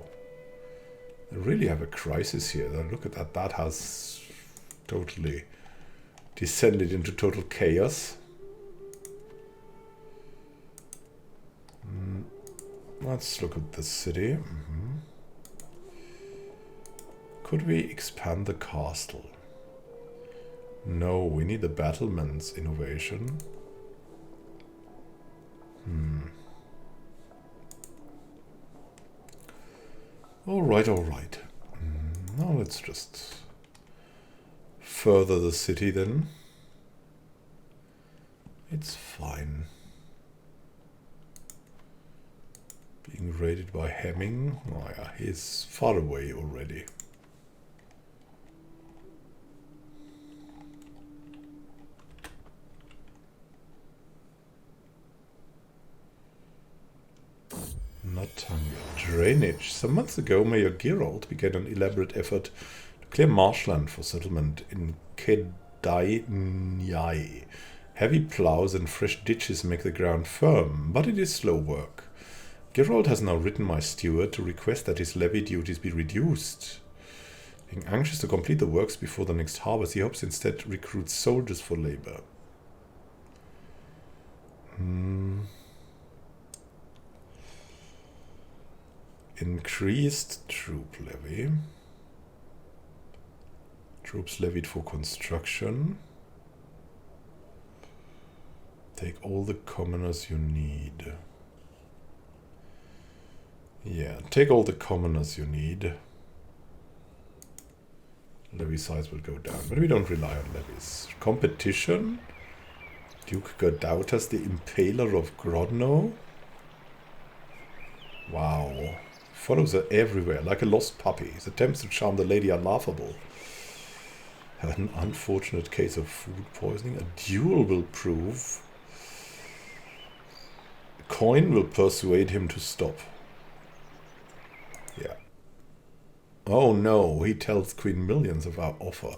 They really have a crisis here. Now look at that. That has totally descended into total chaos. Let's look at the city. Could we expand the castle? No, we need the battlements innovation. Alright, alright. Now let's just further the city then. It's fine. Being raided by Hemming. Oh yeah, he's far away already. Drainage. Some months ago, Mayor Gerald began an elaborate effort to clear marshland for settlement in Kedainyai. Heavy plows and fresh ditches make the ground firm, but it is slow work. Gerald has now written my steward to request that his levy duties be reduced. Being anxious to complete the works before the next harvest, he hopes instead to recruit soldiers for labor. Increased troop levy. Troops levied for construction. Take all the commoners you need. Yeah, take all the commoners you need. Levy size will go down, but we don't rely on levies. Competition. Duke Godautas, the Impaler of Grodno. Wow. Follows her everywhere, like a lost puppy. His attempts to charm the lady are laughable. An unfortunate case of food poisoning. A duel will prove. A coin will persuade him to stop. Yeah. Oh no, he tells Queen Millions of our offer.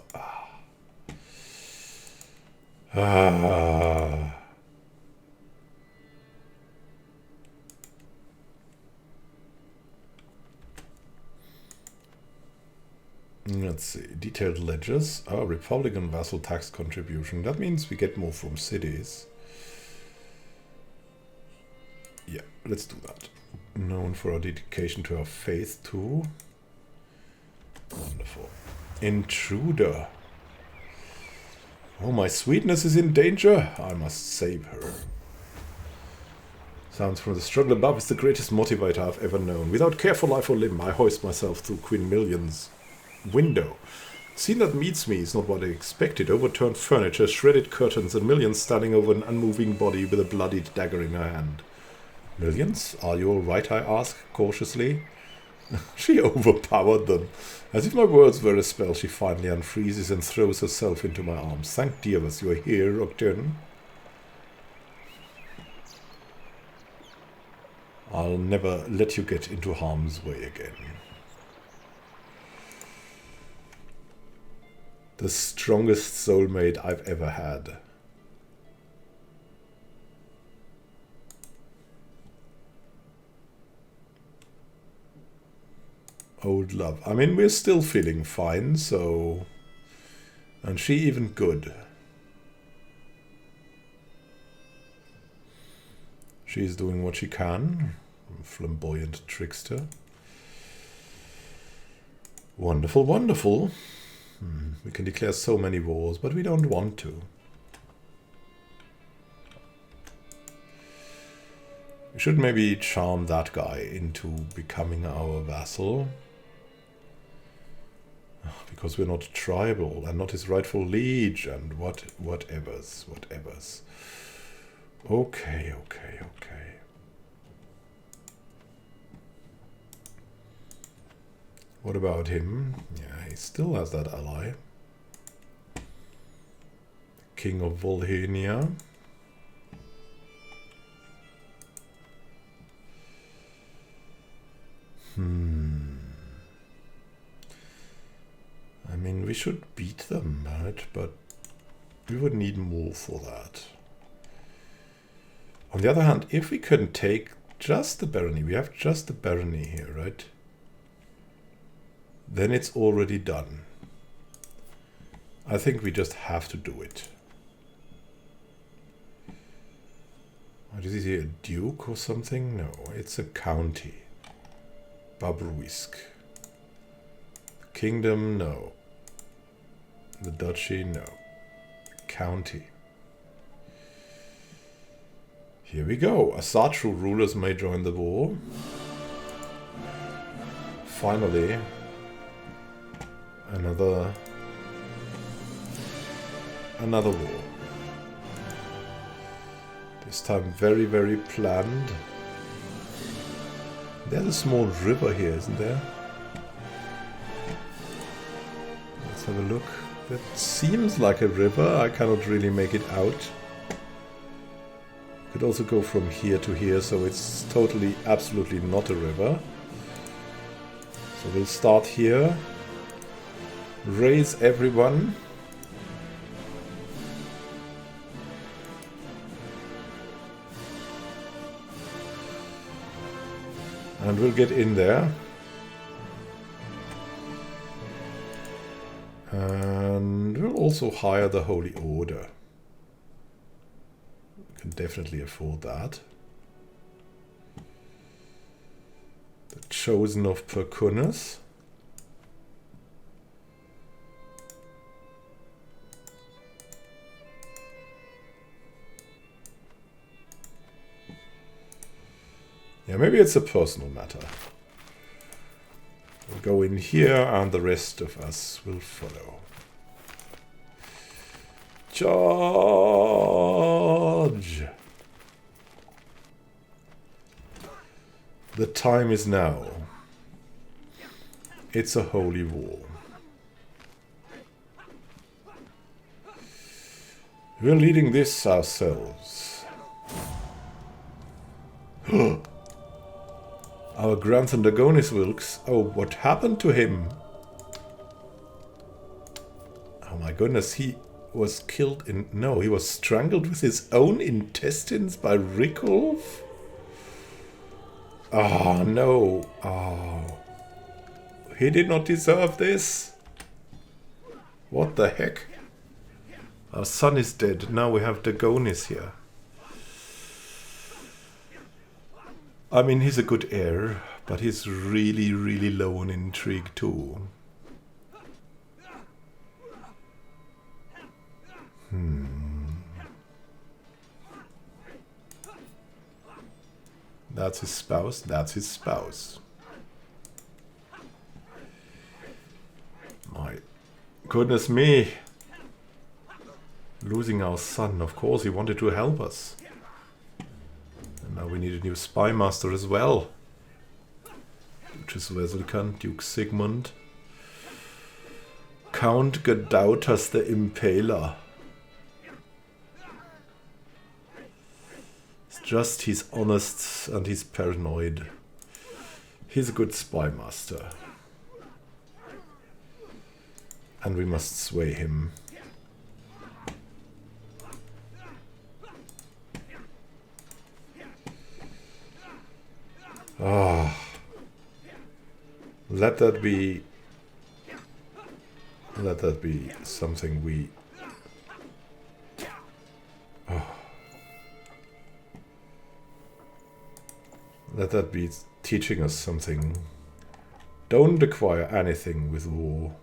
Let's see. Detailed ledgers. Republican vassal tax contribution. That means we get more from cities. Yeah, let's do that. Known for our dedication to our faith too. Wonderful. Intruder. Oh, my sweetness is in danger. I must save her. Sounds from the struggle above is the greatest motivator I've ever known. Without care for life or limb, I hoist myself through Queen Millions' window. The scene that meets me is not what I expected. Overturned furniture, shredded curtains, and Millions standing over an unmoving body with a bloodied dagger in her hand. Millions? Are you all right, I ask, cautiously. She overpowered them. As if my words were a spell, she finally unfreezes and throws herself into my arms. Thank Dievas, you are here, Octane. I'll never let you get into harm's way again. The strongest soulmate I've ever had. Old love. I mean, we're still feeling fine, so... And she even good. She's doing what she can. Flamboyant trickster. Wonderful, wonderful. We can declare so many wars, but we don't want to. We should maybe charm that guy into becoming our vassal. Because we're not tribal and not his rightful liege and whatevers. Okay. What about him? Yeah, he still has that ally. King of Volhynia. I mean, we should beat them, right? But we would need more for that. On the other hand, if we can take just the barony, we have just the barony here, right? Then it's already done. I think we just have to do it. What is he, a duke or something? No, it's a county. Babruisk. Kingdom, no. The duchy, no. County. Here we go. Asatrú rulers may join the war. Finally. Another war. This time very, very planned. There's a small river here, isn't there? Let's have a look. That seems like a river. I cannot really make it out. Could also go from here to here, so it's totally, absolutely not a river. So we'll start here. Raise everyone. And we'll get in there. And we'll also hire the Holy Order. We can definitely afford that. The Chosen of Perkunas. Yeah, maybe it's a personal matter. We'll go in here and the rest of us will follow. Charge! The time is now. It's a holy war. We're leading this ourselves. Our grandson Dagonis Wilkes. Oh, what happened to him? Oh my goodness, he was killed in... No, he was strangled with his own intestines by Rickulf? Oh, no. Oh. He did not deserve this. What the heck? Our son is dead. Now we have Dagonis here. I mean, he's a good heir, but he's really, really low on intrigue too. That's his spouse, that's his spouse. My goodness me. Losing our son, of course, he wanted to help us. Now we need a new spy master as well. Duchess Veselkan, Duke Sigmund. Count Gedautas the Impaler. It's just he's honest and he's paranoid. He's a good spy master. And we must sway him. Ah, let that be something we let that be teaching us something. Don't acquire anything with war.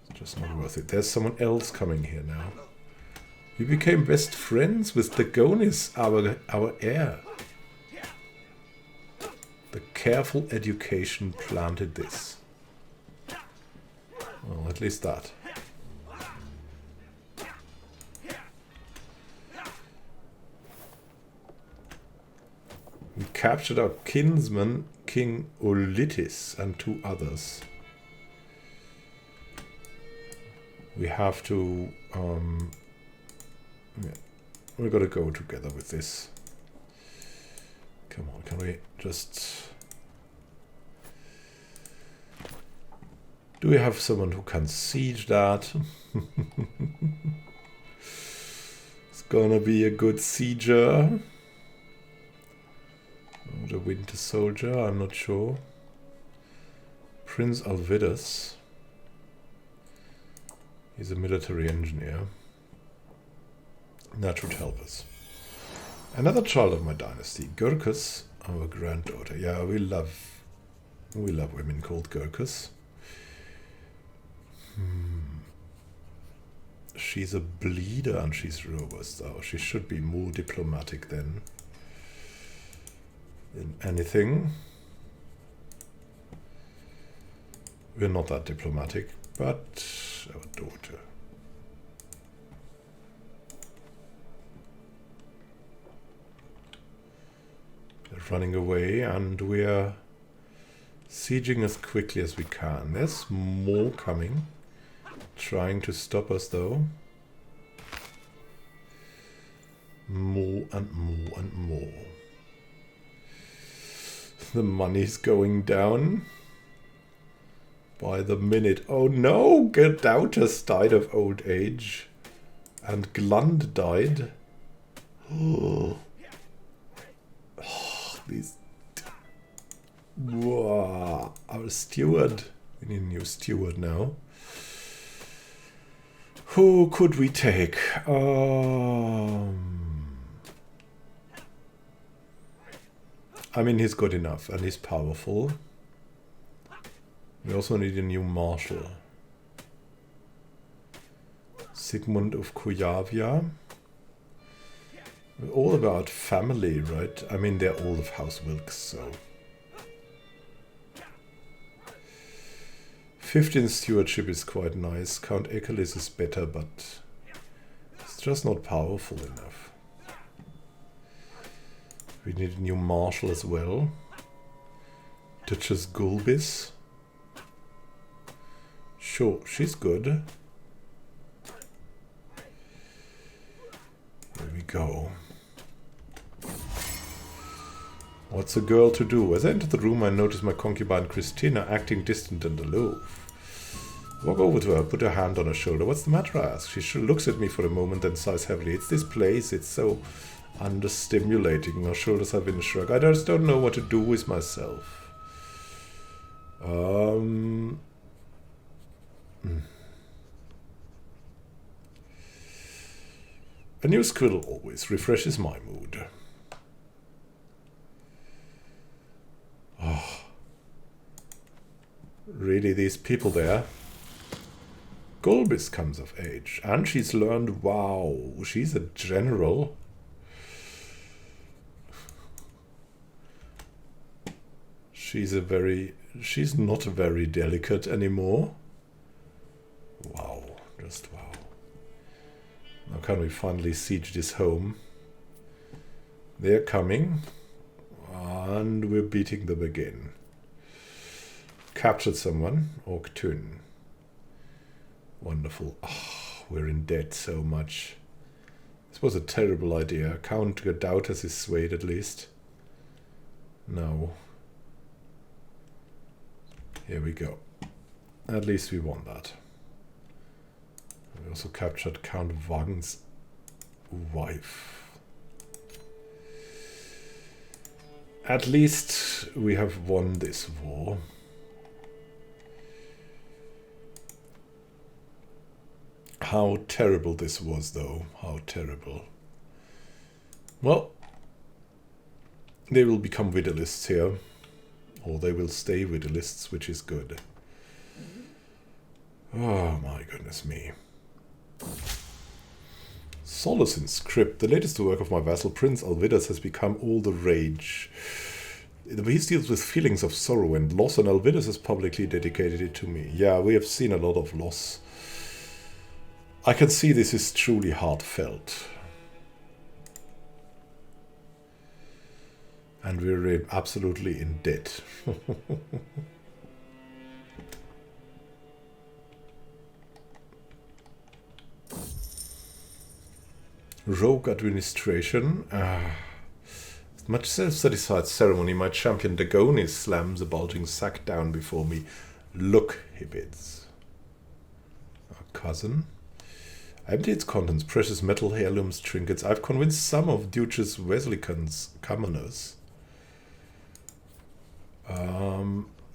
It's just not worth it. There's someone else coming here now. We became best friends with Dagonis, our heir. The careful education planted this. Well, at least that. We captured our kinsman, King Ulitis, and 2 others. We have to... yeah, we're gonna go together with this. Come on, can we just... Do we have someone who can siege that? It's gonna be a good sieger. The Winter Soldier, I'm not sure. Prince Alvidas. He's a military engineer. That should help us. Another child of my dynasty, Gurkhas, our granddaughter. Yeah, we love women called Gurkhas. She's a bleeder and she's robust, though. She should be more diplomatic than anything. We're not that diplomatic, but our daughter. They're running away and we're sieging as quickly as we can. There's more coming. Trying to stop us though. More and more and more. The money's going down by the minute. Oh no! Gedautas died of old age. And Glund died. Oh, these... Wow. Our steward. We need a new steward now. Who could we take? I mean, he's good enough and he's powerful. We also need a new marshal. Sigmund of Kuyavia. We're all about family, right? I mean, they're all of House Wilkes, so... 15th stewardship is quite nice. Count Ekelis is better, but it's just not powerful enough. We need a new marshal as well. Duchess Gulbis. Sure, she's good. There we go. What's a girl to do? As I enter the room, I notice my concubine Christina acting distant and aloof. Walk over to her, put her hand on her shoulder. What's the matter? I ask. She looks at me for a moment, then sighs heavily. It's this place. It's so understimulating. Her shoulders have been shrugged. I just don't know what to do with myself. A new squirrel always refreshes my mood. Oh. Really, these people there? Gulbis comes of age, and she's learned, wow, she's a general. She's not very delicate anymore. Wow, just wow. Now can we finally siege this home? They're coming. And we're beating them again. Captured someone. Orktun. Wonderful. Oh, we're in debt so much. This was a terrible idea. Count Gedautas is swayed at least. No. Here we go. At least we won that. We also captured Count Wagen's wife. At least we have won this war. How terrible this was, though. How terrible. Well, they will become Vidilists here. Or they will stay Vidilists, which is good. Oh my goodness me. Solace in Script. The latest work of my vassal Prince Alvidas has become all the rage. The piece deals with feelings of sorrow and loss, and Alvidas has publicly dedicated it to me. Yeah, we have seen a lot of loss. I can see this is truly heartfelt. And we're absolutely in debt. Rogue administration. Much self-satisfied ceremony. My champion Dagonis slams a bulging sack down before me. Look, he bids. Our cousin. I empty its contents, precious metal, heirlooms, trinkets. I've convinced some of Duchess Weslican's commoners.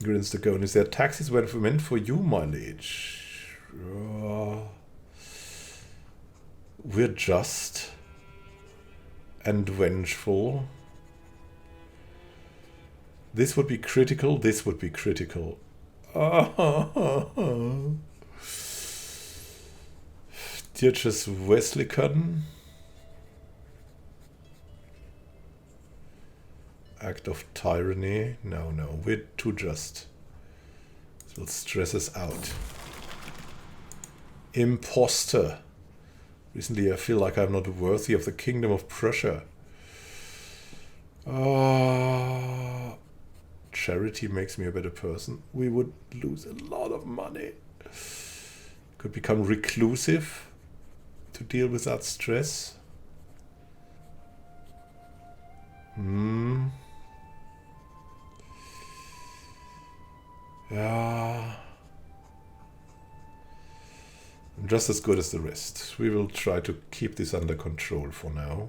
Grins Dagonis. Their taxes were meant for you, my liege. We're just and vengeful. This would be critical. This would be critical. Duchess Weslican. Act of tyranny. No, no, we're too just. This will stress us out. Imposter. Recently I feel like I'm not worthy of the kingdom of Prussia. Charity makes me a better person. We would lose a lot of money. Could become reclusive to deal with that stress. Yeah. I'm just as good as the rest. We will try to keep this under control for now.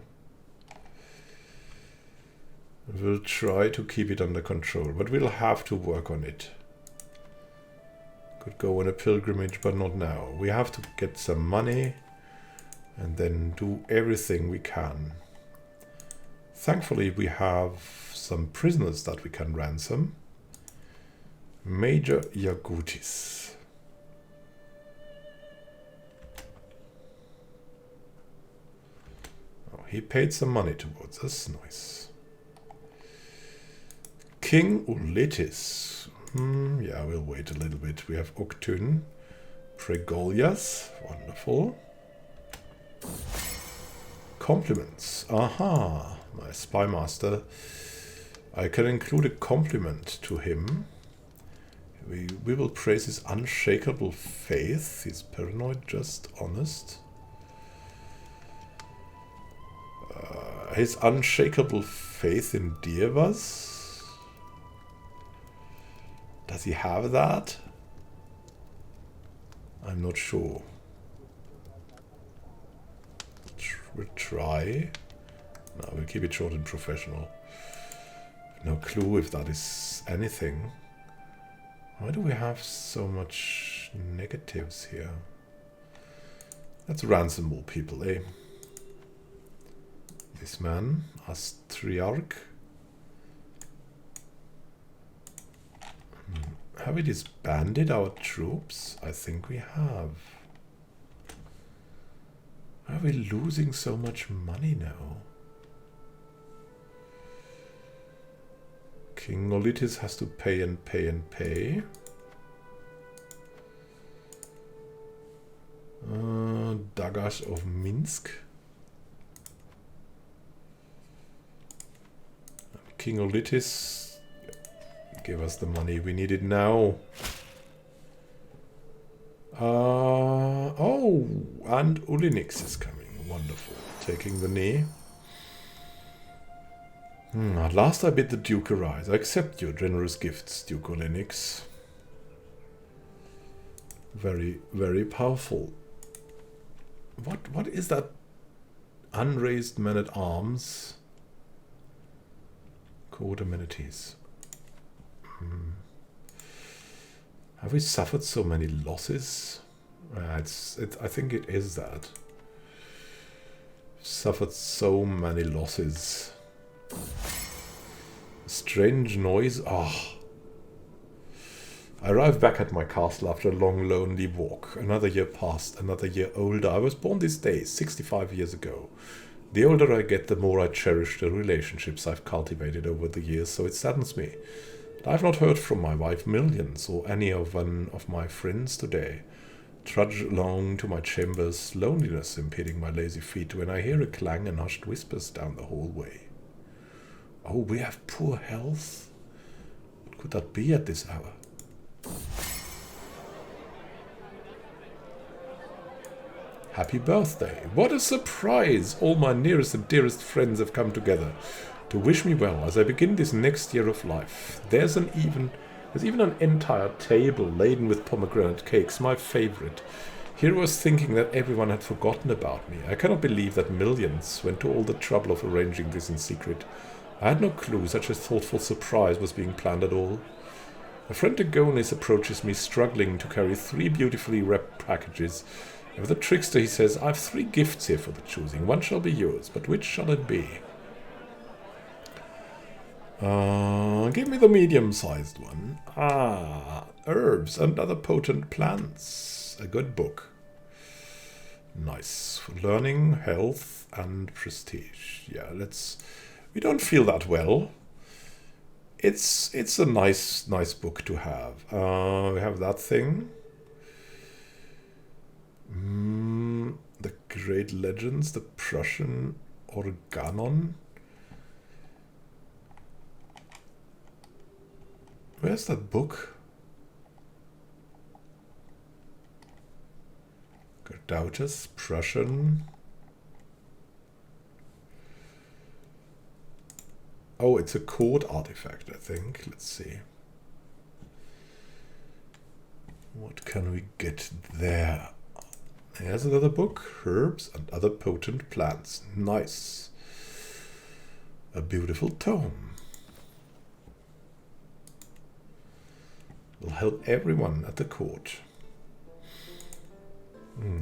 We'll try to keep it under control, but we'll have to work on it. Could go on a pilgrimage, but not now. We have to get some money and then do everything we can. Thankfully, we have some prisoners that we can ransom. Major Yagutis. Oh, he paid some money towards us. Nice. King Ulitis. Yeah, we'll wait a little bit. We have Uktun. Pregolias. Wonderful. Compliments. Aha. My spy master. I can include a compliment to him. We will praise his unshakable faith. He's paranoid, just honest. His unshakable faith in Dievas. Does he have that? I'm not sure. We'll try. No, we'll keep it short and professional. No clue if that is anything. Why do we have so much negatives here? Let's ransom more people, eh? This man, Astriarch. Have we disbanded our troops? I think we have. Why are we losing so much money now? King Nolitis has to pay and pay and pay. Dagash of Minsk. King Nolitis, give us the money. We need it now. Oh, and Ulinix is coming. Wonderful. Taking the knee. At last I bid the Duke arise. I accept your generous gifts, Duke Ulinix. Very, very powerful. What is that? Unraised men-at-arms. Court amenities. Have we suffered so many losses? I think it is that. Suffered so many losses. Strange noise. Ah. I arrived back at my castle after a long, lonely walk. Another year passed, another year older. I was born this day, 65 years ago. The older I get, the more I cherish the relationships I've cultivated over the years, so it saddens me. I've not heard from my wife Millions or any of one of my friends today. Trudge along to my chambers, loneliness impeding my lazy feet, when I hear a clang and hushed whispers down the hallway. Oh, we have poor health? What could that be at this hour? Happy birthday! What a surprise! All my nearest and dearest friends have come together to wish me well as I begin this next year of life. There's even an entire table laden with pomegranate cakes, my favorite. Here I was thinking that everyone had forgotten about me. I cannot believe that Millions went to all the trouble of arranging this in secret. I had no clue such a thoughtful surprise was being planned at all. A friend Agonis approaches me, struggling to carry 3 beautifully wrapped packages. And with a trickster, he says, "I've 3 gifts here for the choosing. One shall be yours, but which shall it be?" Give me the medium-sized one. Herbs and other potent plants. A good book. Nice. For learning, health, and prestige. Yeah, we don't feel that well. It's a nice book to have. We have that thing. The Great Legends, the Prussian Organon. Where's that book? Gerdautas, Prussian. Oh, it's a court artifact, I think. Let's see. What can we get there? Here's another book. Herbs and other potent plants. Nice. A beautiful tome. Will help everyone at the court.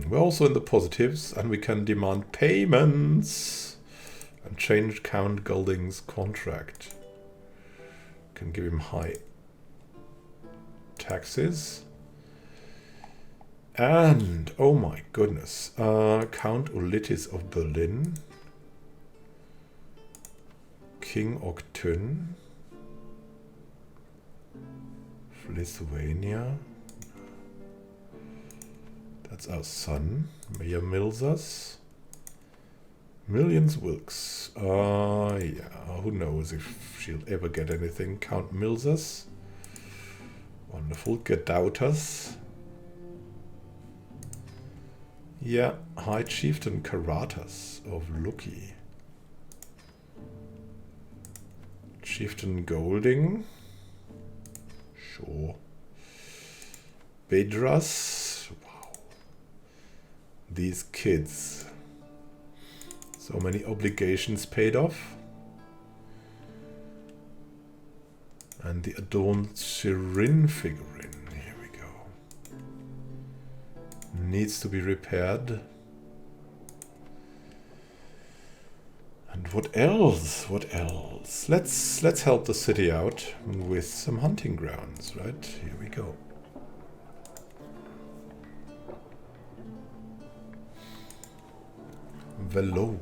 We're also in the positives, and we can demand payments and change Count Golding's contract. Can give him high taxes. And, oh my goodness, Count Ulitis of Berlin, King Octun, Lithuania, that's our son, Mayor Milsas, Millions Wilkes, yeah, who knows if she'll ever get anything. Count Milsas, wonderful, Gedautas. Yeah, High Chieftain Karatas of Luki. Chieftain Golding. Sure. Bedras. Wow. These kids. So many obligations paid off. And the adorned Shirin figurine. Here we go. Needs to be repaired. And what else? What else? Let's help the city out with some hunting grounds, right? Here we go. Velowe.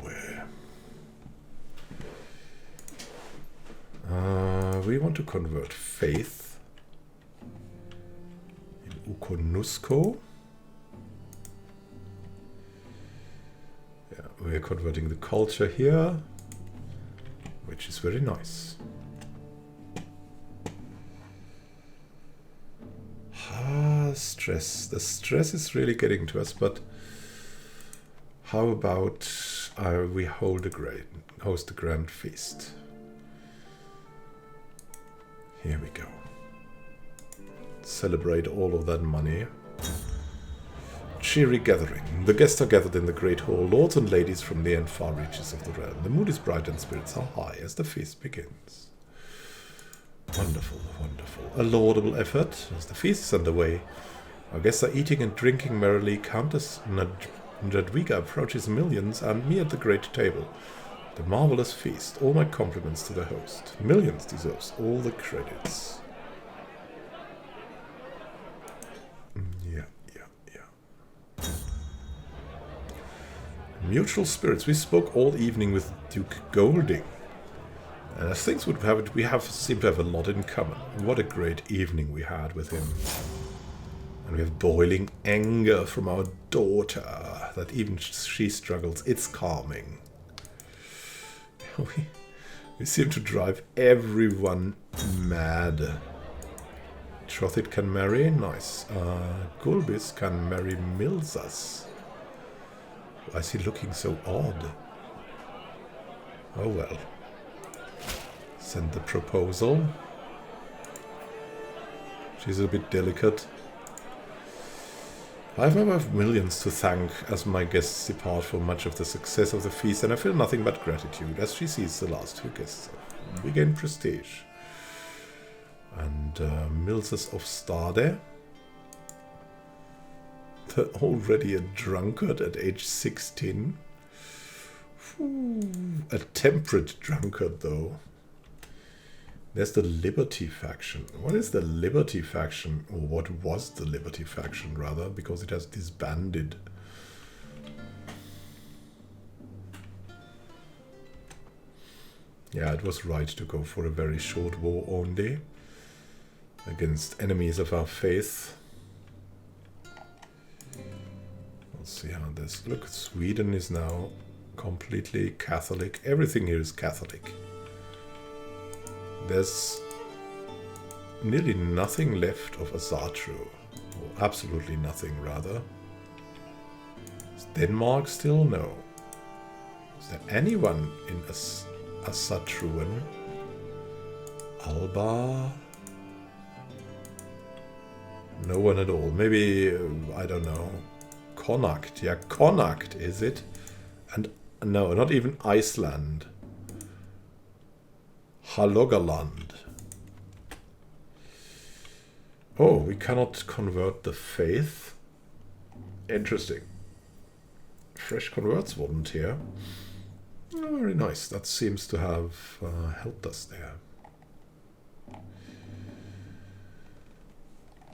We want to convert faith in Ukonusko. Yeah, we're converting the culture here, which is very nice. Stress. The stress is really getting to us, but how about we host a grand feast? Here we go. Celebrate all of that money. cheery gathering. The guests are gathered in the great hall, lords and ladies from near and far reaches of the realm. The mood is bright and spirits are high as the feast begins. Wonderful, wonderful. A laudable effort as the feast is underway. Our guests are eating and drinking merrily. Countess Jadwiga approaches Millions and me at the great table. The marvelous feast. All my compliments to the host. Millions deserves all the credits. Yeah. Mutual spirits. We spoke all evening with Duke Golding. And as things would have it, we seem to have a lot in common. What a great evening we had with him. And we have boiling anger from our daughter, that even she struggles. It's calming. We seem to drive everyone mad. Trothit can marry? Nice. Gulbis can marry Milzas. Why is he looking so odd? Oh well. Send the proposal. She's a bit delicate. I have my Millions to thank as my guests depart for much of the success of the feast, and I feel nothing but gratitude as she sees the last two guests. We gain prestige. And Milzas of Stade. Already a drunkard at age 16. A temperate drunkard, though. There's the Liberty faction. What is the Liberty faction? Or what was the Liberty faction, rather? Because it has disbanded. Yeah, it was right to go for a very short war only. Against enemies of our faith. Let's see how this... Look, Sweden is now completely Catholic. Everything here is Catholic. There's nearly nothing left of Asatrú. Or absolutely nothing, rather. Is Denmark still? No. Is there anyone in Asatruan? Alba? No one at all. Maybe, I don't know. Connacht. Yeah, Connacht, is it? And no, not even Iceland. Halogaland. Oh, we cannot convert the faith? Interesting. Fresh converts volunteer. Oh, very nice. That seems to have helped us there.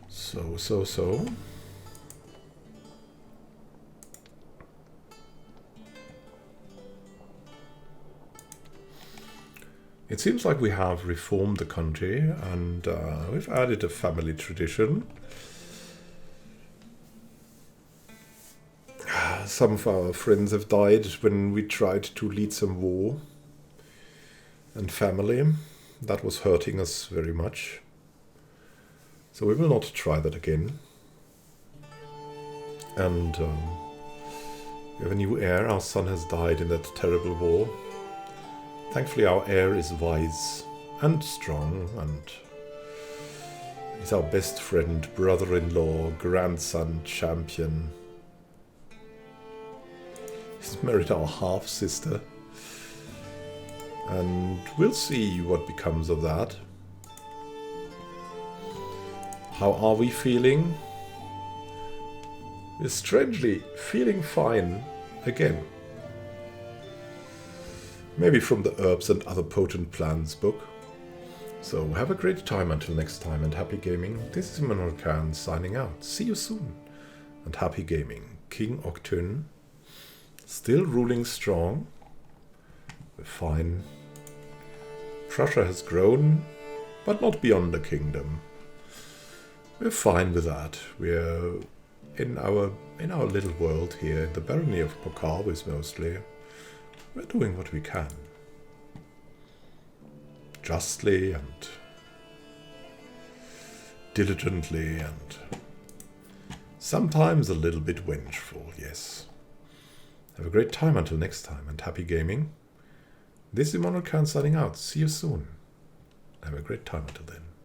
So. It seems like we have reformed the country and we've added a family tradition. Some of our friends have died when we tried to lead some war and family. That was hurting us very much. So we will not try that again. And we have a new heir. Our son has died in that terrible war. Thankfully our heir is wise and strong and he's our best friend, brother-in-law, grandson, champion. He's married our half-sister. And we'll see what becomes of that. How are we feeling? We're strangely feeling fine again. Maybe from the Herbs and Other Potent Plants book. So have a great time until next time and happy gaming. This is Immanuel Khan signing out. See you soon and happy gaming. King Octun still ruling strong. We're fine. Prussia has grown, but not beyond the kingdom. We're fine with that. We're in our little world here, the barony of Pokawis mostly. We're doing what we can. Justly and diligently and sometimes a little bit vengeful, yes. Have a great time until next time and happy gaming. This is Immanuel Khan signing out. See you soon. Have a great time until then.